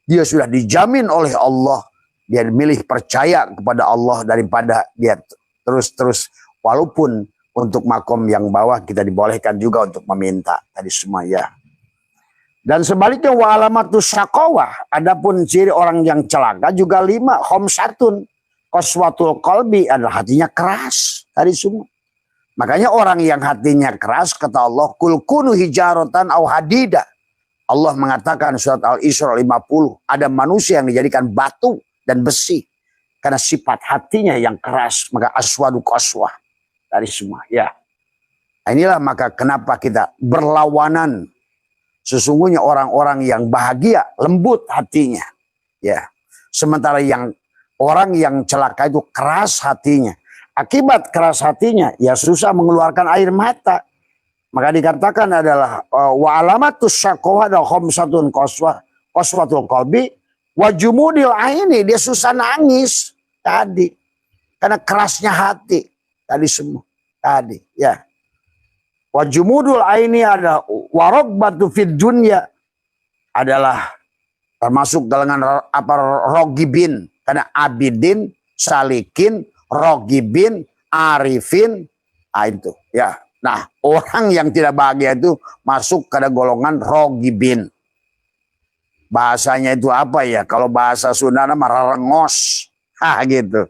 Dia sudah dijamin oleh Allah. Dia memilih percaya kepada Allah daripada dia terus-terus. Walaupun untuk makom yang bawah kita dibolehkan juga untuk meminta. Tadi semua ya. Dan sebaliknya wa alamatus syaqawah. Adapun ciri orang yang celaka juga 5. Khomsatun. Qaswatul qalbi adalah hatinya keras. Tadi semua. Makanya orang yang hatinya keras kata Allah. Kul kunu hijaratan au hadida. Allah mengatakan surat Al-Isra 50. Ada manusia yang dijadikan batu dan besi. Karena sifat hatinya yang keras. Maka aswadu qaswah. Tadi semua. Ya. Inilah maka kenapa kita berlawanan. Sesungguhnya orang-orang yang bahagia. Lembut hatinya. Ya. Sementara yang orang yang celaka itu keras hatinya. Akibat keras hatinya, ya susah mengeluarkan air mata. Maka dikatakan adalah wa alamatus syaqwa da khamsatun qaswatul qalbi wa jumudil aini, dia susah nangis tadi. Karena kerasnya hati tadi semua. Tadi, ya. Wa jumudul aini ada wa ragbatu fid dunya adalah termasuk golongan rogibin. Karena abidin, salikin, rogibin, arifin, itu ya. Nah, orang yang tidak bahagia itu masuk ke golongan rogibin. Bahasanya itu apa ya? Kalau bahasa Sunda nama rarengos, gitu.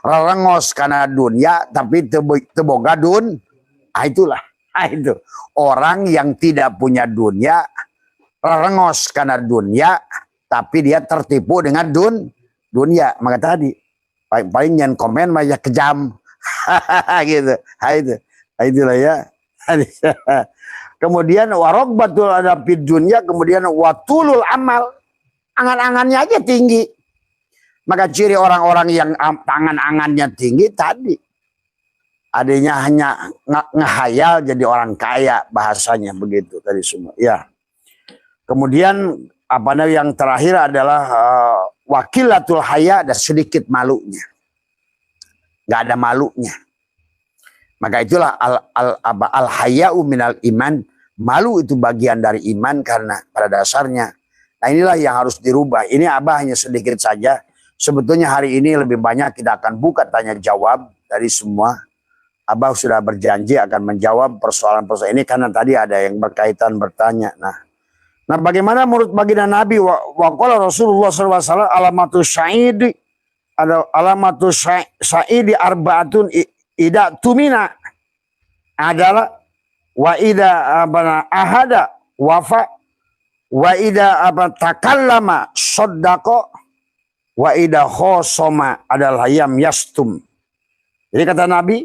Rarengos karena dunia, tapi teboga dun. Itulah, itu orang yang tidak punya dunia, rarengos karena dunia, tapi dia tertipu dengan dunia. Maka tadi paling yang komen mah ya kejam. Gitu. Itulah ya. Kemudian warogbatul ada fid dunya, kemudian watulul amal. Angan-angannya aja tinggi. Maka ciri orang-orang yang angan-angannya tinggi tadi. Adanya hanya ngehayal jadi orang kaya, bahasanya begitu tadi semua. Ya. Kemudian yang terakhir adalah wakilatul haya, dan sedikit malunya. nggak ada malunya. Maka itulah al-haya'u minal iman. Malu itu bagian dari iman karena pada dasarnya. Nah inilah yang harus dirubah. Ini Abah hanya sedikit saja. Sebetulnya hari ini lebih banyak kita akan buka tanya jawab dari semua. Abah sudah berjanji akan menjawab persoalan-persoalan ini karena tadi ada yang berkaitan bertanya. Nah bagaimana menurut baginda Nabi wa qala Rasulullah SAW alamatus syahidi ada alamatus syahidi arbaatun ida tumina adalah wa ida ahada wafa wa ida takallama saddaqa wa ida khosoma adalah yam yastum. Jadi kata Nabi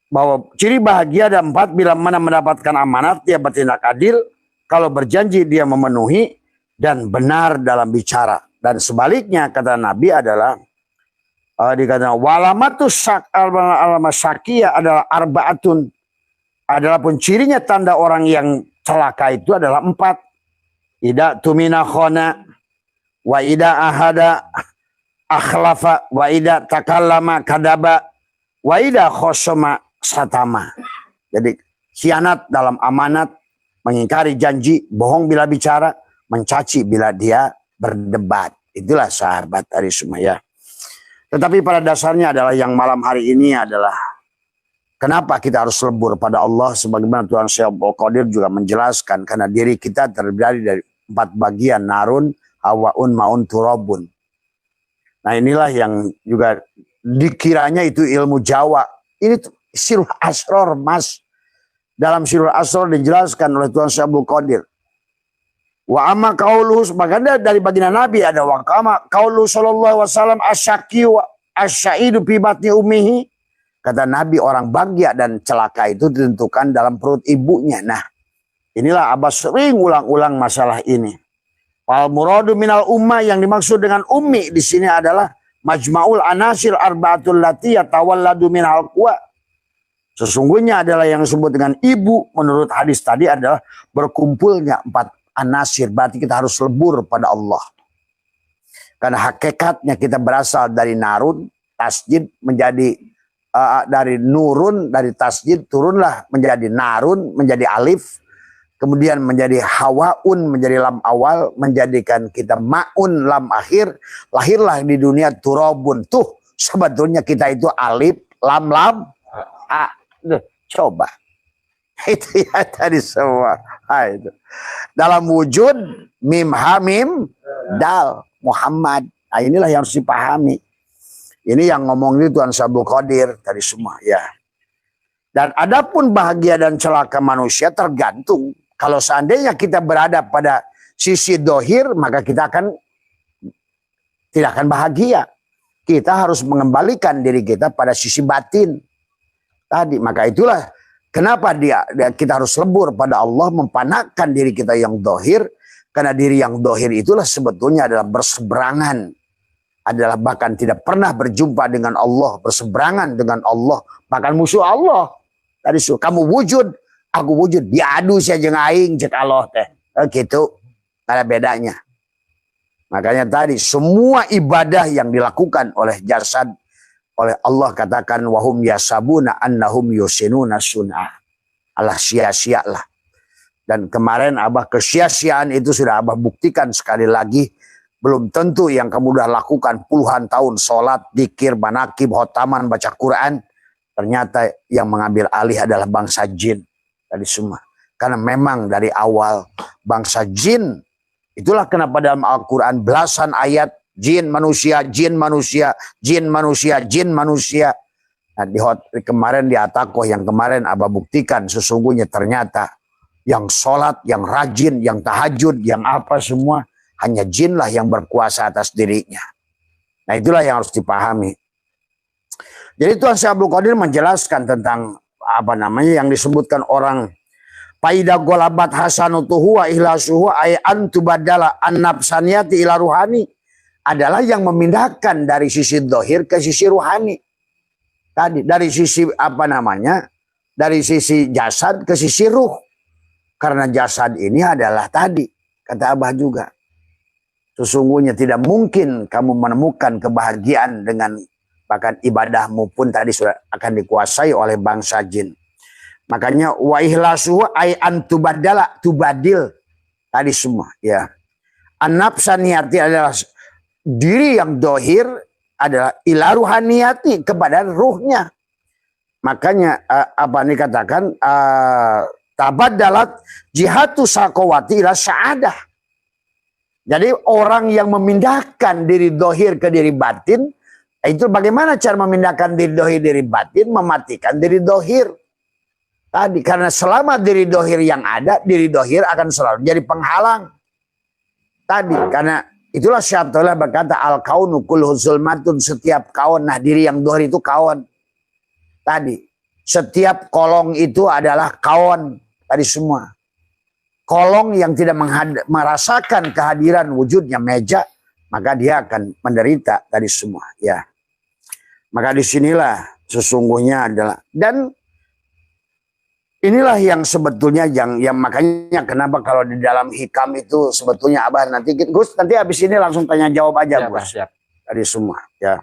bahwa ciri bahagia ada 4, bila mana mendapatkan amanat dia bertindak adil, kalau berjanji dia memenuhi dan benar dalam bicara. Dan sebaliknya kata Nabi adalah dikatakan walamatus syakiyah adalah arbaatun, adalah pun cirinya tanda orang yang celaka itu adalah 4. Ida tumina khona wa ida ahada akhlafa wa ida takallama kadaba wa ida khosoma satama. Jadi khianat dalam amanat, mengingkari janji, bohong bila bicara, mencaci bila dia berdebat. Itulah sahabat dari semua. Tetapi pada dasarnya adalah yang malam hari ini adalah kenapa kita harus lebur pada Allah, sebagaimana Tuhan Syekh Abdul Qadir juga menjelaskan, karena diri kita terdiri dari 4 bagian, narun, hawaun, maun, turabun. Nah inilah yang juga dikiranya itu ilmu Jawa. Ini Sirul Asror, Mas. Dalam Sirul Asror dijelaskan oleh Tuhan Syekh Abdul Qadir. Wa amma qauluhu, sebagainya dari baginda Nabi ada wa kama qauluhu sallallahu alaihi wasallam asyaqi wa asyaidu fi batni ummihi. Kata Nabi orang bahagia dan celaka itu ditentukan dalam perut ibunya. Nah, inilah Abah sering ulang-ulang masalah ini. Wal muradu minal ummah, yang dimaksud dengan ummi di sini adalah majma'ul anasir arba'atul lati yatawalladu minal quwa. Sesungguhnya adalah yang disebut dengan ibu menurut hadis tadi adalah berkumpulnya 4 anasir, berarti kita harus lebur pada Allah. Karena hakikatnya kita berasal dari narun, tasjid menjadi dari nurun, dari tasjid turunlah menjadi narun, menjadi alif, kemudian menjadi hawaun, menjadi lam awal, menjadikan kita maun, lam akhir, lahirlah di dunia turabun. Tuh sebetulnya kita itu alif, lam, a. Coba. Itu ya tadi semua. Itu. Dalam wujud mim hamim dal Muhammad. Nah, inilah yang harus dipahami. Ini yang ngomong itu Tuhan Syekh Abdul Qadir tadi semua ya. Dan adapun bahagia dan celaka manusia tergantung. Kalau seandainya kita berada pada sisi dohir, maka kita tidak akan bahagia. Kita harus mengembalikan diri kita pada sisi batin tadi. Maka itulah kenapa kita harus lebur pada Allah, mempanakkan diri kita yang dohir. Karena diri yang dohir itulah sebetulnya adalah berseberangan. Adalah bahkan tidak pernah berjumpa dengan Allah. Berseberangan dengan Allah. Bahkan musuh Allah. Tadi kamu wujud, aku wujud. Diadu saja aing cek Allah teh. Gitu. Ada bedanya. Makanya tadi semua ibadah yang dilakukan oleh jasad, oleh Allah katakan wahum yasabuna annahum yusinuna sun'ah. Allah sia-sia lah. Dan kemarin Abah kesia-siaan itu sudah Abah buktikan sekali lagi. Belum tentu yang kamu sudah lakukan puluhan tahun sholat, dzikir, manakib, khotaman, baca Quran. Ternyata yang mengambil alih adalah bangsa jin. Tadi semua. Karena memang dari awal bangsa jin. Itulah kenapa dalam Al-Quran belasan ayat jin manusia, jin manusia, jin manusia, jin manusia. Nah, kemarin di Atakoh yang kemarin Abah buktikan sesungguhnya ternyata yang sholat, yang rajin, yang tahajud, yang apa semua hanya jinlah yang berkuasa atas dirinya. Nah itulah yang harus dipahami. Jadi Tuhan Syekh Abdul Qadir menjelaskan tentang apa namanya yang disebutkan orang faida golabat hasanutuhu wa ihlasuhu ay antubadala an-nafsaniyati ila ruhani, adalah yang memindahkan dari sisi dohir ke sisi ruhani. Tadi dari sisi apa namanya? Dari sisi jasad ke sisi ruh. Karena jasad ini adalah tadi kata Abah juga. Sesungguhnya tidak mungkin kamu menemukan kebahagiaan dengan Bahkan ibadahmu pun tadi sudah akan dikuasai oleh bangsa jin. Makanya wa ihlasu ay antubadala tubadil tadi semua ya. An-nafsa niyati adalah diri yang dohir adalah ila ruhaniyati kepada ruhnya. Makanya apa dikatakan tabaddalat jihatu sakowati ila sa'adah. Jadi orang yang memindahkan diri dohir ke diri batin, itu bagaimana cara memindahkan diri dohir diri batin? Mematikan diri dohir. Tadi karena selama diri dohir yang ada, diri dohir akan selalu jadi penghalang. Tadi karena itulah Syaikhullah berkata al-kaunu kullu zulmatun, setiap kawan, nah diri yang dohir itu kawan. Tadi setiap kolong itu adalah kawan tadi semua. Kolong yang tidak merasakan kehadiran wujudnya meja, maka dia akan menderita tadi semua ya. Maka disinilah sesungguhnya adalah, dan inilah yang sebetulnya yang makanya kenapa kalau di dalam hikam itu sebetulnya Abah nanti Gus nanti habis ini langsung tanya jawab aja Gus. Tadi semua ya.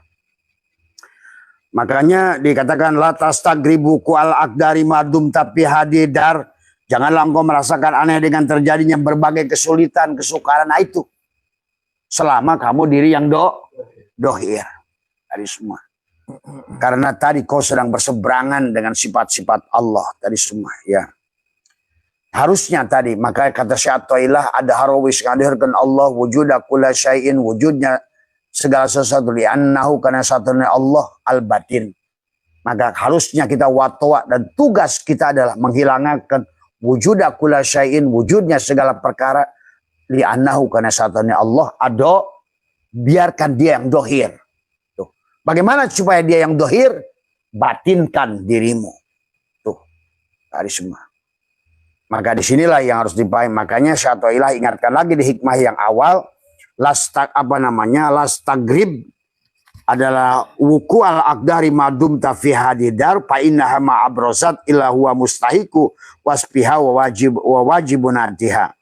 Makanya dikatakan la tastagribu al aqdari madum tapi hadidar. Janganlah engkau merasakan aneh dengan terjadinya berbagai kesulitan, kesukaran. Nah itu. Selama kamu diri yang dohir. Tadi semua. Karena tadi kau sedang berseberangan dengan sifat-sifat Allah. Tadi semua. Ya. Harusnya tadi. Maka kata Syaikhullah ada harawis ngadirkan Allah wujuda kulla syai'in. Wujudnya segala sesuatu. Li'annahu karena satunya Allah al-batin. Maka harusnya kita watwa dan tugas kita adalah menghilangkan wujuda kulla syai'in, wujudnya segala perkara, li'annahu karena satunya Allah ado, biarkan dia yang dohir. Tuh. Bagaimana supaya dia yang dohir? Batinkan dirimu. Tuh, tadi semua. Maka disinilah yang harus dipahami. Makanya Syaikhullah ingatkan lagi di hikmah yang awal, lastagrib adalah wuku al-aqdari madum tafi hadidar fa innaha ma'abrosat illa huwa mustahiku wasbiha wa wajibun artiha.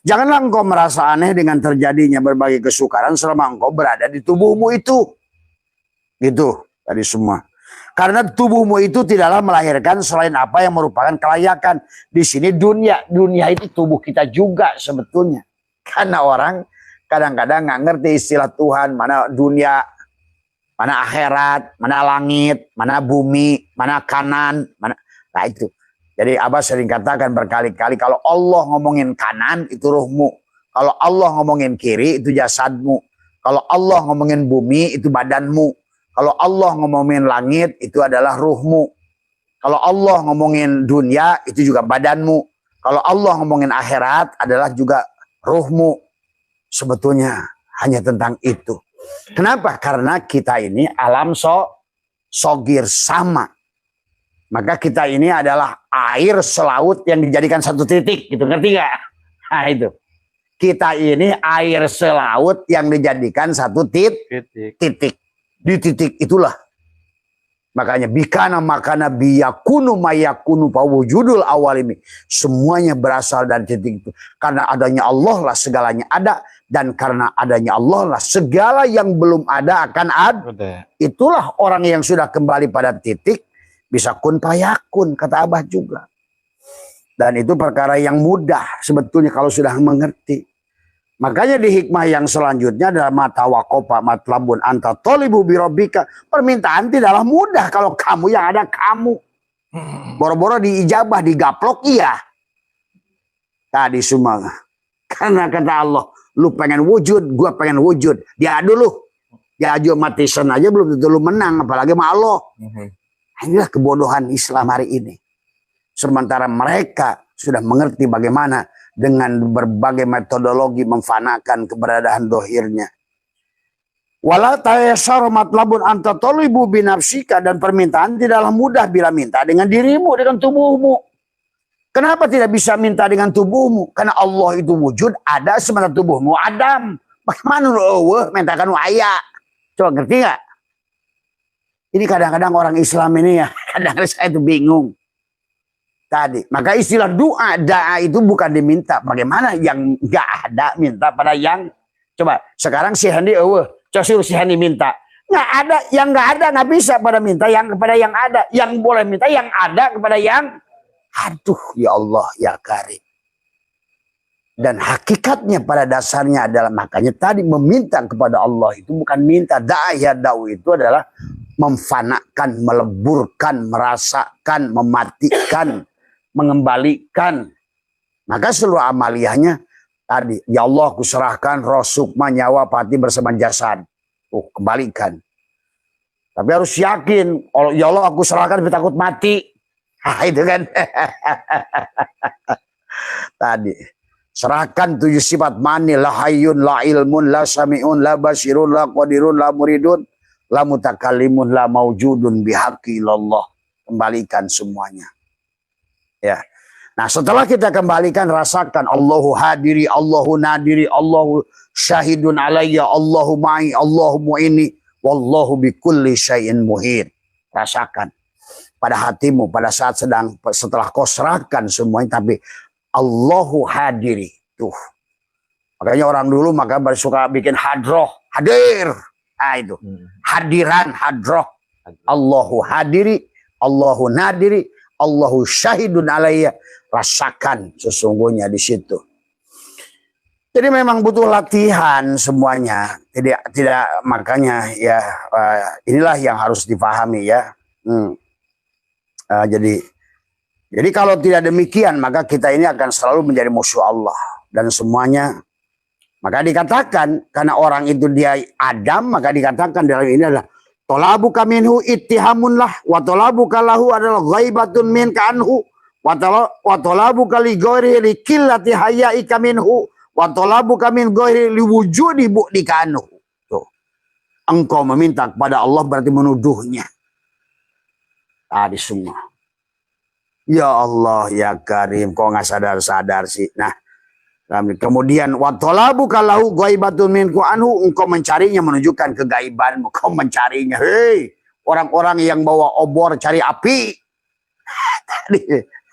Janganlah engkau merasa aneh dengan terjadinya berbagai kesukaran selama engkau berada di tubuhmu itu. Gitu tadi semua. Karena tubuhmu itu tidaklah melahirkan selain apa yang merupakan kelayakan. Di sini dunia itu tubuh kita juga sebetulnya. Karena orang kadang-kadang nggak ngerti istilah Tuhan, mana dunia, mana akhirat, mana langit, mana bumi, mana kanan, mana. Nah itu. Jadi Abah sering katakan berkali-kali, kalau Allah ngomongin kanan itu ruhmu. Kalau Allah ngomongin kiri itu jasadmu. Kalau Allah ngomongin bumi itu badanmu. Kalau Allah ngomongin langit itu adalah ruhmu. Kalau Allah ngomongin dunia itu juga badanmu. Kalau Allah ngomongin akhirat adalah juga ruhmu. Sebetulnya hanya tentang itu. Kenapa? Karena kita ini alam sogir sama. Maka kita ini adalah air selaut yang dijadikan satu titik. Gitu, ngerti gak? Nah itu. Kita ini air selaut yang dijadikan satu titik. Di titik itulah. Makanya bikana makana biyakunu mayakunu pawujudul awal ini. Semuanya berasal dari titik itu. Karena adanya Allah lah segalanya ada. Dan karena adanya Allah lah segala yang belum ada akan ada. Itulah orang yang sudah kembali pada titik. Bisa kun payakun kata Abah juga. Dan itu perkara yang mudah sebetulnya kalau sudah mengerti. Makanya di hikmah yang selanjutnya adalah mata wakopa matlabun anta tolibu birobika. Permintaan tidaklah mudah kalau kamu yang ada kamu. Boro-boro diijabah, digaplok iya. Tadi semua. Karena kata Allah, lu pengen wujud, gua pengen wujud. Dia dulu. Dia aja matisan aja belum tentu lu menang. Apalagi sama Allah. Inilah kebodohan Islam hari ini. Sementara mereka sudah mengerti bagaimana dengan berbagai metodologi memfanakan keberadaan dohirnya. Wala tayassar matlabun anta talibu binafsika, dan permintaan tidaklah mudah bila minta dengan dirimu, dengan tubuhmu. Kenapa tidak bisa minta dengan tubuhmu? Karena Allah itu wujud, ada sementara tubuhmu adam. Bagaimana lu mintakan waya? Coba ngerti nggak? Ini kadang-kadang orang Islam ini ya, kadang-kadang saya itu bingung. Tadi, maka istilah doa itu bukan diminta. Bagaimana yang nggak ada minta pada yang. Coba sekarang si Handi, coba suruh si Handi minta. Nggak ada, yang nggak ada nggak bisa pada minta yang kepada yang ada, yang boleh minta yang ada kepada yang, aduh ya Allah ya Karim. Dan hakikatnya pada dasarnya adalah, makanya tadi meminta kepada Allah itu bukan minta. Da'ya da'u itu adalah memfanakan, meleburkan, merasakan, mematikan, mengembalikan. Maka seluruh amaliyahnya tadi, ya Allah aku serahkan roh, sukma, nyawa, hati bersama jasad. Kembalikan. Tapi harus yakin, ya Allah aku serahkan tapi takut mati. Itu kan. Tadi. Serahkan 7 sifat mani, la hayyun, la ilmun, la sami'un, la basirun, la qadirun, la muridun, la mutakallimun, la maujudun bihaqqi ilallah. Kembalikan semuanya. Ya. Nah setelah kita kembalikan, rasakan Allahu hadiri, Allahu nadiri, Allahu syahidun alayya, Allahu ma'i, Allahu mu'ini, wallahu bikulli syai'in muhir. Rasakan pada hatimu pada saat setelah kau serahkan semuanya, tapi Allahu hadiri tuh. Makanya orang dulu maka suka bikin hadroh, hadir. Ah itu. Hadiran, hadroh. Allahu hadiri, Allahu nadiri, Allahu syahidun alayya. Rasakan sesungguhnya di situ. Jadi memang butuh latihan semuanya. Tidak makanya ya inilah yang harus dipahami ya. Jadi kalau tidak demikian maka kita ini akan selalu menjadi musuh Allah dan semuanya. Maka dikatakan karena orang itu dia Adam, maka dikatakan dalam ini adalah tolabuka minhu ittihamun lah, wa tolabuka lahu adalah ghaibatun min kanhu, wa tolabuka li ghairi li qillati hayaika minhu, wa tolabuka min ghairi li wujudi bu'di kanhu. Tuh. Engkau meminta kepada Allah berarti menuduhnya. Tadi semua. Ya Allah ya Karim, kok nggak sadar-sadar sih. Nah, kemudian watolabu kalau ghaibatun minku anhu, engkau mencarinya menunjukkan kegaibanmu, kau mencarinya. Hei, orang-orang yang bawa obor cari api.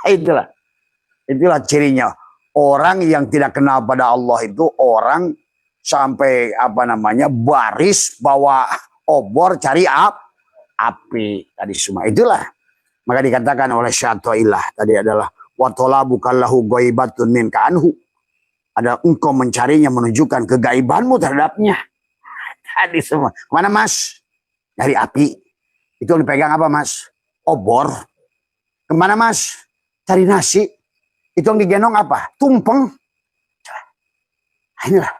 Itulah cirinya. Orang yang tidak kenal pada Allah itu orang sampai baris bawa obor cari api tadi semua. Itulah. Maka dikatakan oleh Syai'illah tadi adalah watolabu kallahu ghaibatun minka anhu. Ada engkau mencarinya menunjukkan kegaibanmu terhadapnya. Tadi semua. Kemana mas? Dari api. Itu yang dipegang apa mas? Obor. Kemana mas? Cari nasi. Itu yang digendong apa? Tumpeng. Inilah.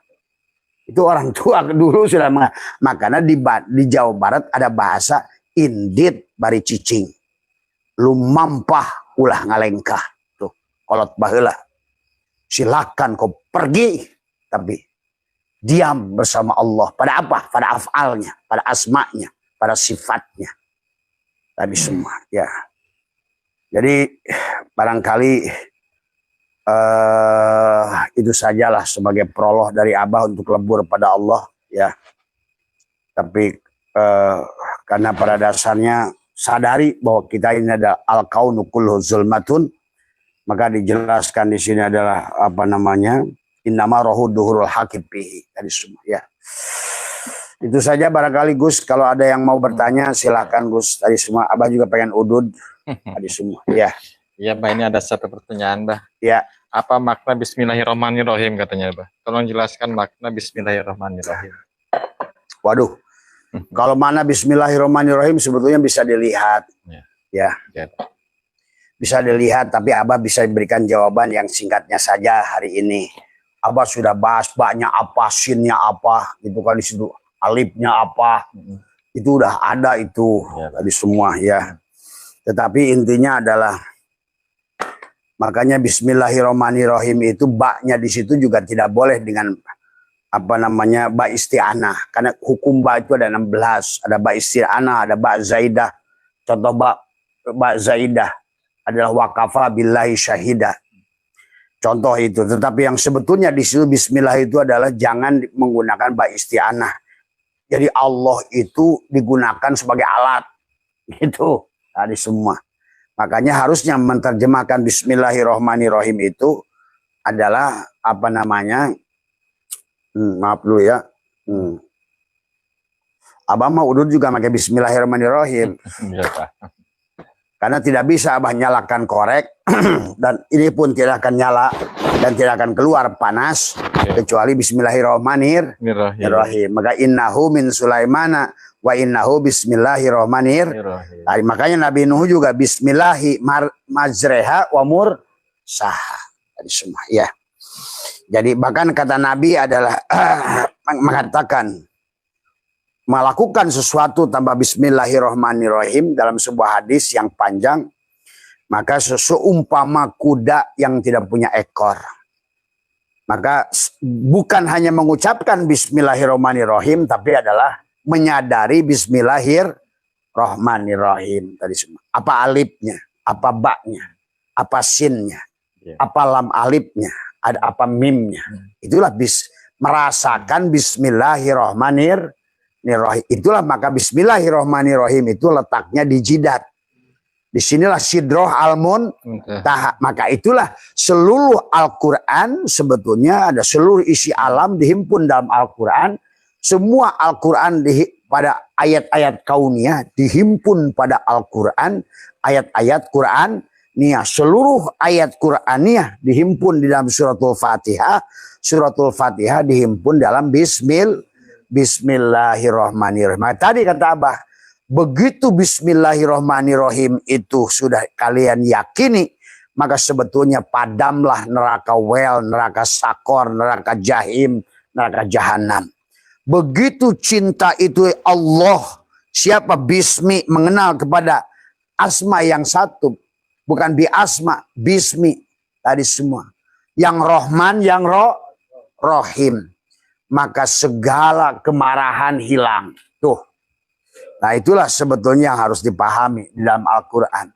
Itu orang tua dulu sudah makanya di Jawa Barat ada bahasa indit bari cicing. Lumampah ulah ngalengkah. Tuh. Kolot baheula. Silakan kau pergi, tapi diam bersama Allah. Pada apa? Pada afalnya, pada asma'nya, pada sifatnya. Tadi semua, ya. Jadi barangkali itu sajalah sebagai prolog dari Abah untuk lebur pada Allah, ya. Tapi karena pada dasarnya sadari bahwa kita ini ada al-kaunu kullu zulmatun. Maka dijelaskan di sini adalah innama rohu duhurul hakib bihi tadi semua ya. Itu saja barangkali Gus, kalau ada yang mau bertanya silakan Gus tadi semua. Abah juga pengen udud tadi semua ya. Iya Mbah, ini ada satu pertanyaan Mbah. Ya. Apa makna Bismillahirrahmanirrahim katanya Mbah? Tolong jelaskan makna Bismillahirrahmanirrahim. Waduh. Kalau mana Bismillahirrahmanirrahim sebetulnya bisa dilihat. Ya. Bisa dilihat, tapi Abah bisa berikan jawaban yang singkatnya saja hari ini. Abah sudah bahas banyak apa, sinnya apa, gitu kan di situ, alifnya apa, itu udah ada itu tadi semua ya. Tetapi intinya adalah makanya Bismillahirrahmanirrahim itu baknya di situ juga tidak boleh dengan ba isti'anah, karena hukum ba itu ada 16, ada ba isti'anah, ada ba zaidah. Contoh ba zaidah adalah waqafa billahi syahidah. Contoh itu. Tetapi yang sebetulnya di situ bismillah itu adalah jangan menggunakan ba isti'anah. Jadi Allah itu digunakan sebagai alat. Itu tadi semua. Makanya harusnya menerjemahkan Bismillahirrahmanirrahim itu adalah maaf dulu ya. Abah mah udud juga pakai bismillahirrahmanirrahim. Iya, Pak. Karena tidak bisa Abah nyalakan korek dan ini pun tidak akan nyala dan tidak akan keluar panas kecuali bismillahirrahmanirrahim. Maka innahu min Sulaimana wa innahu bismillahirrahmanirrahim. Makanya Nabi Nuh juga bismillahi majreha wa mursaha. Tadi semua ya. Jadi bahkan kata Nabi adalah mengatakan melakukan sesuatu tanpa bismillahirrahmanirrahim dalam sebuah hadis yang panjang, maka seumpama kuda yang tidak punya ekor. Maka bukan hanya mengucapkan bismillahirrahmanirrahim, tapi adalah menyadari bismillahirrahmanirrahim tadi semua. Apa alifnya, apa baknya, apa sinnya, apa lam alifnya, ada apa mimnya. Itulah merasakan bismillahirrahmanirrahim. Itulah maka bismillahirrahmanirrahim itu letaknya di jidat. Disinilah sidroh almun taha. Maka itulah seluruh Al-Quran sebetulnya ada seluruh isi alam dihimpun dalam Al-Quran. Semua Al-Quran pada ayat-ayat kauniyah dihimpun pada Al-Quran. Ayat-ayat Quran. Seluruh ayat Quraniyah dihimpun di dalam suratul Fatihah. Suratul Fatihah dihimpun dalam Bismillahirrahmanirrahim. Nah, tadi kata Abah, begitu Bismillahirrahmanirrahim itu sudah kalian yakini, maka sebetulnya padamlah neraka wel, neraka sakor, neraka jahim, neraka jahanam. Begitu cinta itu Allah, siapa bismi mengenal kepada asma yang satu, bukan bi asma, bismi tadi semua. Yang Rahman, yang Rohim. Maka segala kemarahan hilang. Tuh. Nah itulah sebetulnya yang harus dipahami di dalam Al-Quran.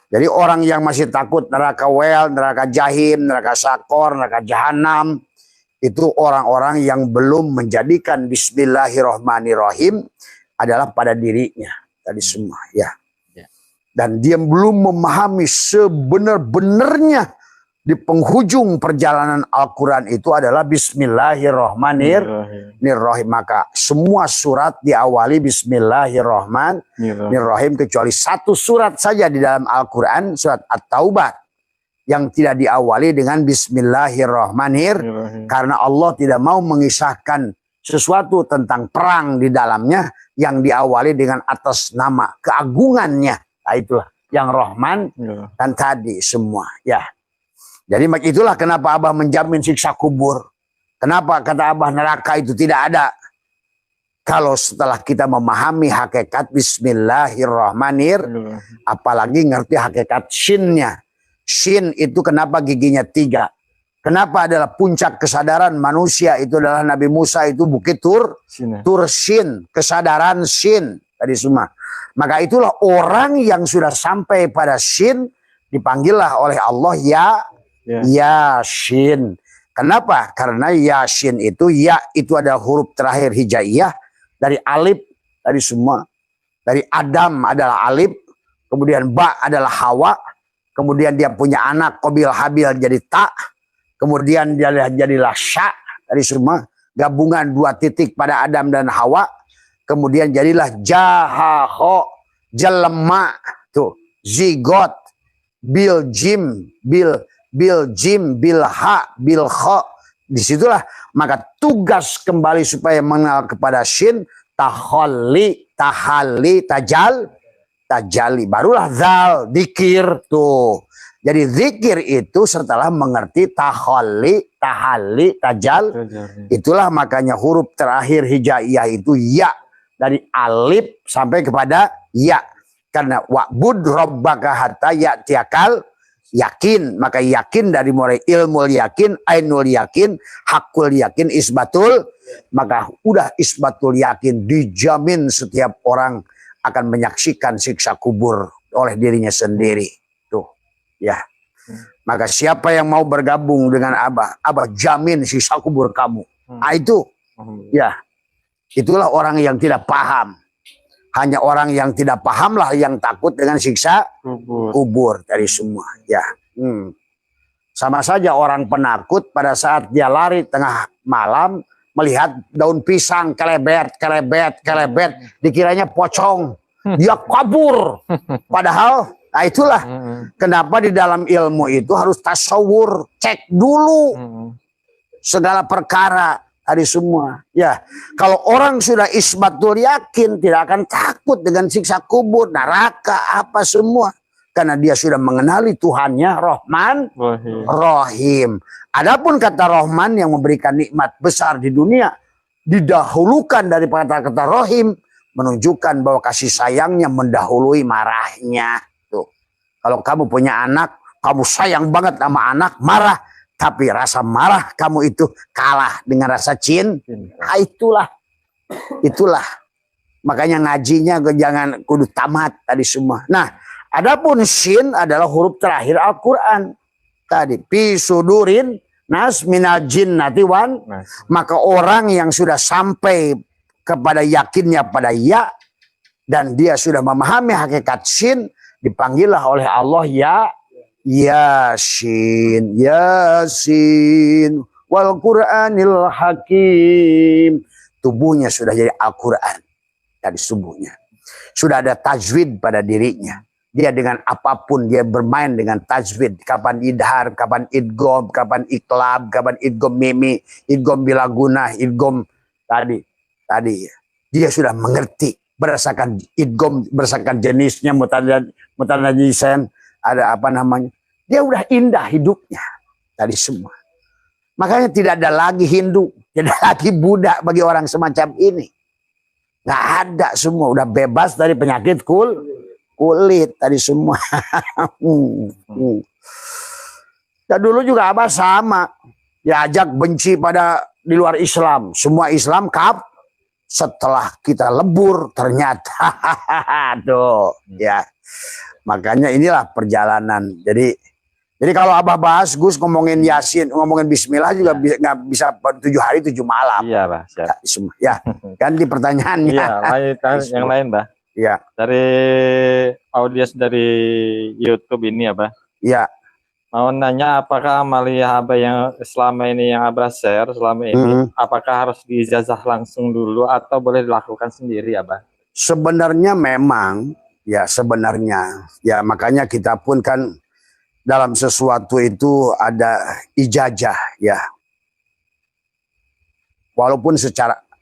Jadi orang yang masih takut neraka wel, neraka jahim, neraka sakor, neraka jahanam. Itu orang-orang yang belum menjadikan bismillahirrahmanirrahim adalah pada dirinya. Tadi semua ya. Dan dia belum memahami sebenar-benarnya di penghujung perjalanan Al-Quran itu adalah bismillahirrahmanirrahim. Maka semua surat diawali bismillahirrahmanirrahim kecuali satu surat saja di dalam Al-Quran, surat At-Taubah, yang tidak diawali dengan bismillahirrahmanirrahim. Karena Allah tidak mau mengisahkan sesuatu tentang perang di dalamnya yang diawali dengan atas nama keagungannya. Nah itulah yang Rahman dan tadi semua ya. Jadi itulah kenapa Abah menjamin siksa kubur. Kenapa kata Abah neraka itu tidak ada. Kalau setelah kita memahami hakikat bismillahirrahmanirrahim. Apalagi ngerti hakikat shinnya. Shin itu kenapa giginya 3. Kenapa adalah puncak kesadaran manusia itu adalah Nabi Musa itu bukit Tur Shin. Kesadaran Shin. Tadi semua. Maka itulah orang yang sudah sampai pada Shin. Dipanggillah oleh Allah Yasin. Kenapa? Karena Yasin itu itu adalah huruf terakhir hijaiyah dari alif dari semua. Dari Adam adalah alif, kemudian ba adalah Hawa, kemudian dia punya anak Qabil Habil jadi ta, kemudian dia jadilah sya dari semua. Gabungan 2 titik pada Adam dan Hawa, kemudian jadilah jahaho jelema tuh zigot bil jim bil ha bil kha. Disitulah maka tugas kembali supaya mengenal kepada shin tahalli tajali barulah zal dikir tuh. Jadi zikir itu setelah mengerti tahalli tajal. Itulah makanya huruf terakhir hijaiyah itu ya, dari alif sampai kepada ya. Karena wa'bud rabbaka hatta ya'tiyakal yakin. Maka yakin dari mulai ilmul yakin, ainul yakin, hakul yakin, isbatul. Maka udah isbatul yakin, dijamin setiap orang akan menyaksikan siksa kubur oleh dirinya sendiri. Tuh, ya. Maka siapa yang mau bergabung dengan Abah jamin siksa kubur kamu. Nah, itu, ya. Itulah orang yang tidak paham. Hanya orang yang tidak pahamlah yang takut dengan siksa kubur dari semua. Ya, sama saja orang penakut pada saat dia lari tengah malam melihat daun pisang kelebet, dikiranya pocong, dia kabur. Padahal, nah itulah kenapa di dalam ilmu itu harus tasawur, cek dulu segala perkara tadi semua. Ya, kalau orang sudah isbatul yakin tidak akan takut dengan siksa kubur, neraka, apa semua. Karena dia sudah mengenali Tuhannya Rahman Rahim. Adapun kata Rahman yang memberikan nikmat besar di dunia didahulukan daripada kata Rahim, menunjukkan bahwa kasih sayangnya mendahului marahnya. Tuh. Kalau kamu punya anak, kamu sayang banget sama anak, marah, tapi rasa marah kamu itu kalah dengan rasa cinta. Nah, itulah. Makanya ngajinya jangan kudu tamat tadi semua. Nah, adapun shin adalah huruf terakhir Al-Quran. Tadi, fi sudurin nas minal jinnati wan. Maka orang yang sudah sampai kepada yakinnya pada ya, dan dia sudah memahami hakikat shin, dipanggillah oleh Allah Yasin, Yasin, wal Qur'anil Hakim. Tubuhnya sudah jadi Al-Quran. Dari tubuhnya. Sudah ada tajwid pada dirinya. Dia dengan apapun dia bermain dengan tajwid. Kapan idhar, kapan idgom, kapan iklab, kapan idgom mimi, idgom bilaguna, idgom tadi. Dia sudah mengerti berdasarkan idgom, berdasarkan jenisnya, mutanajisen, ada apa namanya. Dia udah indah hidupnya tadi semua. Makanya tidak ada lagi Hindu, tidak ada lagi Buddha bagi orang semacam ini. Nggak ada, semua udah bebas dari penyakit kulit tadi semua. Dan dulu juga Abah sama, diajak benci pada di luar Islam, semua Islam kap. Setelah kita lebur ternyata tuh ya. Makanya inilah perjalanan. Jadi kalau Abah bahas Gus ngomongin Yasin, ngomongin Bismillah juga nggak bisa 7 hari 7 malam. Iya, Bah. Ya, kan di pertanyaannya. Iya, yang lain, Bah. Iya. Dari audiens dari YouTube ini ya, Bah. Iya. Mau nanya apakah amalia Abah yang selama ini yang Abah share selama ini, apakah harus diijazah langsung dulu atau boleh dilakukan sendiri, Abah? Sebenarnya memang, ya sebenarnya, ya makanya kita pun kan dalam sesuatu itu ada ijazah, ya. Walaupun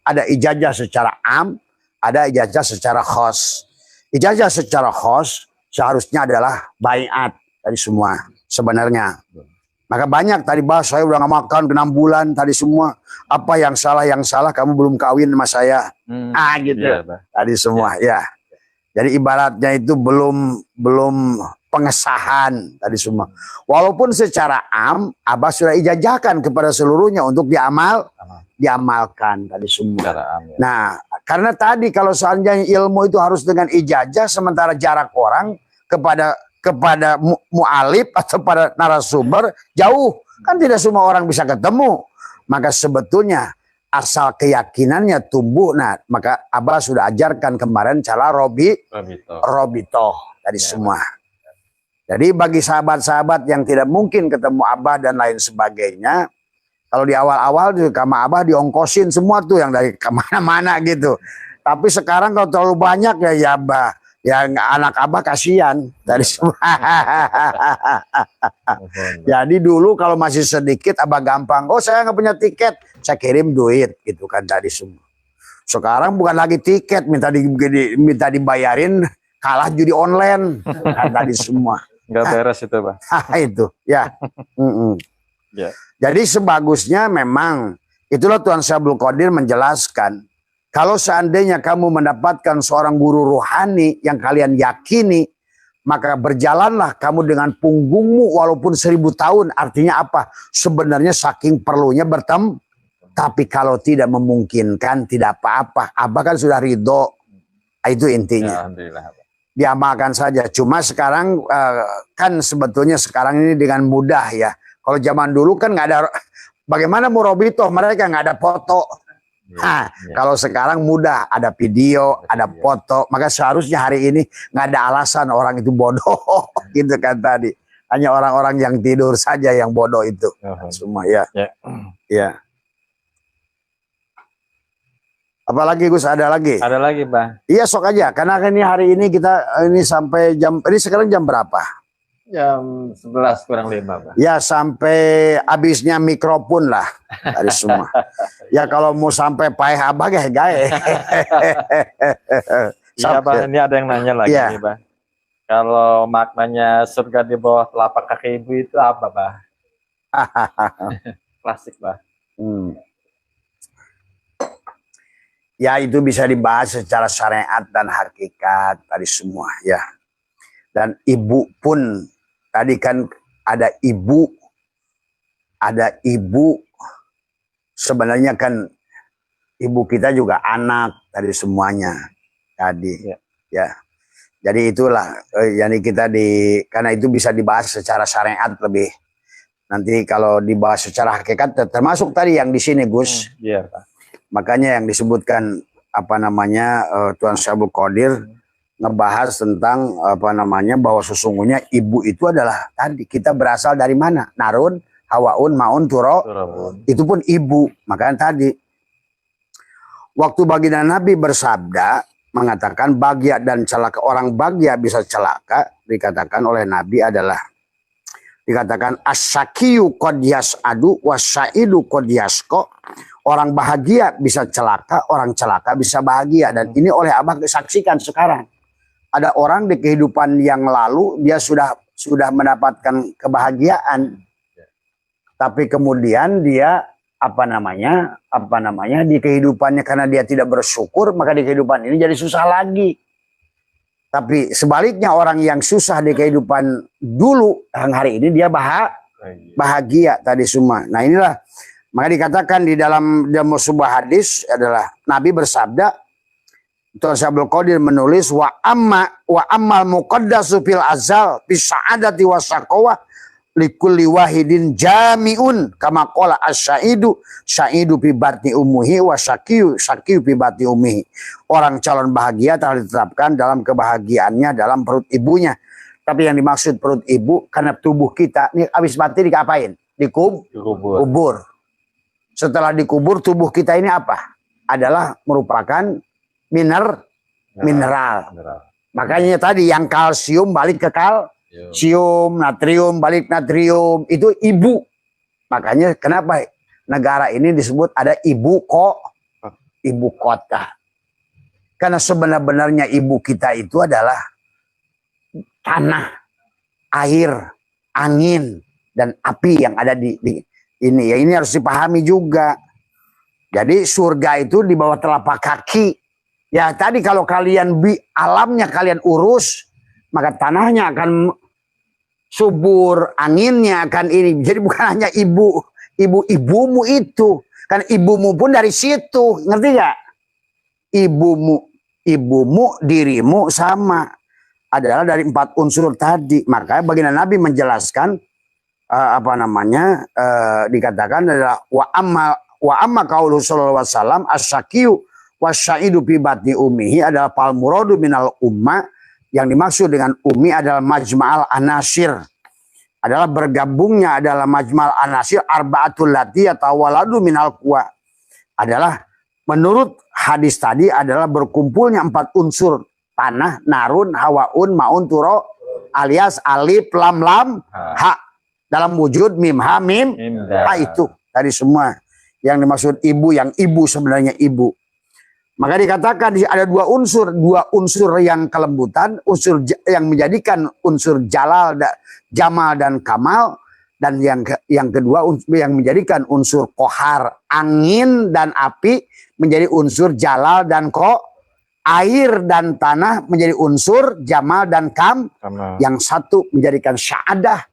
ada ijazah secara am, ada ijazah secara khos. Ijazah secara khos seharusnya adalah baiat dari semua sebenarnya. Maka banyak tadi bahas, saya udah gak makan 6 bulan tadi semua. Apa yang salah kamu belum kawin sama saya. Gitu. Ya, tadi semua ya. Jadi ibaratnya itu belum pengesahan tadi semua. Walaupun secara am Abah sudah ijazahkan kepada seluruhnya untuk diamalkan tadi semua. Nah, karena tadi kalau seandainya ilmu itu harus dengan ijazah, sementara jarak orang kepada mu'alif atau pada narasumber jauh, kan tidak semua orang bisa ketemu. Maka sebetulnya asal keyakinannya tumbuh. Nah, maka Abah sudah ajarkan kemarin cara robito tadi semua. Jadi bagi sahabat-sahabat yang tidak mungkin ketemu Abah dan lain sebagainya, kalau di awal-awal juga sama Abah diongkosin semua tuh yang dari kemana-mana gitu. Tapi sekarang kalau terlalu banyak ya Abah, ya anak Abah kasihan dari semua. Jadi dulu kalau masih sedikit Abah gampang, oh saya nggak punya tiket, saya kirim duit gitu kan tadi semua. Sekarang bukan lagi tiket, minta dibayarin, kalah judi online kan tadi semua. Nggak beres itu, Pak. Itu ya. Ya. Jadi sebagusnya memang itulah Tuan Syekh Abdul Qadir menjelaskan, kalau seandainya kamu mendapatkan seorang guru rohani yang kalian yakini, maka berjalanlah kamu dengan punggungmu walaupun 1000 tahun. Artinya apa? Sebenarnya saking perlunya bertemu. Tapi kalau tidak memungkinkan, tidak apa-apa. Abah kan sudah ridho. Itu intinya. Ya, alhamdulillah. Diamalkan saja. Cuma sekarang kan sebetulnya sekarang ini dengan mudah ya. Kalau zaman dulu kan nggak ada. Bagaimana murabitoh, mereka nggak ada foto. Kalau sekarang mudah, ada video, ada foto. Maka seharusnya hari ini nggak ada alasan orang itu bodoh, gitu kan tadi. Hanya orang-orang yang tidur saja yang bodoh itu. Semua ya. Ya. Apalagi Gus, ada lagi? Ada lagi, Bah. Iya, sok aja. Karena ini hari ini kita ini sampai jam, ini sekarang jam berapa? Jam 11 kurang 5, Bah. Ya sampai habisnya mikrofon lah dari semua. Ya kalau mau sampai paeh abah gae. Iya, Bah. Ini ada yang nanya lagi nih, Bah. Kalau maknanya surga di bawah telapak kaki ibu itu apa, Bah? Klasik, Bah. Ya itu bisa dibahas secara syariat dan hakikat tadi semua ya. Dan ibu pun tadi kan ada ibu sebenarnya kan ibu kita juga anak tadi semuanya tadi ya. Jadi itulah jadi kita karena itu bisa dibahas secara syariat lebih. Nanti kalau dibahas secara hakikat termasuk tadi yang di sini Gus. Iya, Pak. Makanya yang disebutkan apa namanya Tuan Syekh Abdul Qadir ngebahas tentang apa namanya bahwa sesungguhnya ibu itu adalah tadi kita berasal dari mana? Narun, hawaun, maun, turabun. Itu pun ibu. Makanya tadi waktu baginda Nabi bersabda mengatakan bagya dan celaka, orang bagya bisa celaka, dikatakan oleh Nabi adalah dikatakan asyakiyu qad yas'adu wasyaidu qad yasqa. Orang bahagia bisa celaka, orang celaka bisa bahagia. Dan ini oleh Abah saksikan sekarang. Ada orang di kehidupan yang lalu dia sudah mendapatkan kebahagiaan. Tapi kemudian dia apa namanya di kehidupannya karena dia tidak bersyukur, maka di kehidupan ini jadi susah lagi. Tapi sebaliknya orang yang susah di kehidupan dulu, yang hari ini dia bahagia tadi semua. Nah inilah maka dikatakan di dalam sebuah hadis adalah Nabi bersabda, Tuan Syekh Abdul Qadir menulis wa ammal muqaddasu fil azal bis sa'adati wasaqwa likulli wahidin jami'un kama qala asy-syaidu fi batni ummihi wa syaqiyu fi batni ummihi. Orang calon bahagia telah ditetapkan dalam kebahagiaannya dalam perut ibunya. Tapi yang dimaksud perut ibu karena tubuh kita ini habis mati dikapain? Dikubur. Setelah dikubur tubuh kita ini apa? Adalah merupakan mineral. Makanya tadi yang kalsium balik ke kalsium, natrium balik natrium, itu ibu. Makanya kenapa negara ini disebut ada ibu kota. Karena sebenarnya ibu kita itu adalah tanah, air, angin, dan api yang ada di ini. Ya ini harus dipahami juga. Jadi surga itu di bawah telapak kaki. Ya tadi kalau kalian alamnya kalian urus, maka tanahnya akan subur, anginnya akan ini. Jadi bukan hanya ibumu itu. Kan ibumu pun dari situ, ngerti gak? Ibumu, dirimu sama. Adalah dari 4 unsur tadi. Makanya baginda Nabi menjelaskan dikatakan adalah wa amma qaulu sallallahu alaihi wasallam asyaqiyu wasyaidu fi batni ummihi adalah fal muradu minal umma. Yang dimaksud dengan ummi adalah majma'al anasir, adalah bergabungnya adalah majma'al anasir arba'atul lati atau waladu minal quwa, adalah menurut hadis tadi adalah berkumpulnya 4 unsur tanah, narun, hawaun, maun, turo alias alif lam ha dalam wujud mim ha mim ha. Itu tadi semua yang dimaksud ibu, yang ibu sebenarnya ibu. Maka dikatakan ada 2 unsur yang kelembutan, unsur yang menjadikan unsur jamal dan kamal, dan yang kedua yang menjadikan unsur kohar, angin dan api menjadi unsur jalal dan air dan tanah menjadi unsur jamal dan yang satu menjadikan syahadah,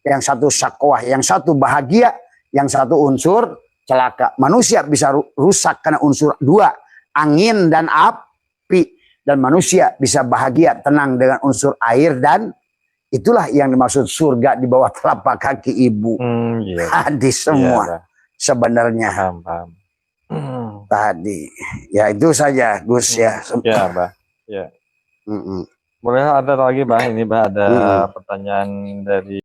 yang satu syakwah, yang satu bahagia, yang satu unsur celaka. Manusia bisa rusak karena unsur 2, angin dan api, dan manusia bisa bahagia tenang dengan unsur air, dan itulah yang dimaksud surga di bawah telapak kaki ibu. Hadis semua sebenarnya. Paham. Tadi ya itu saja Gus ya. Ya Mbah. Ya. Boleh ada lagi Mbah, ini Mbah ada pertanyaan dari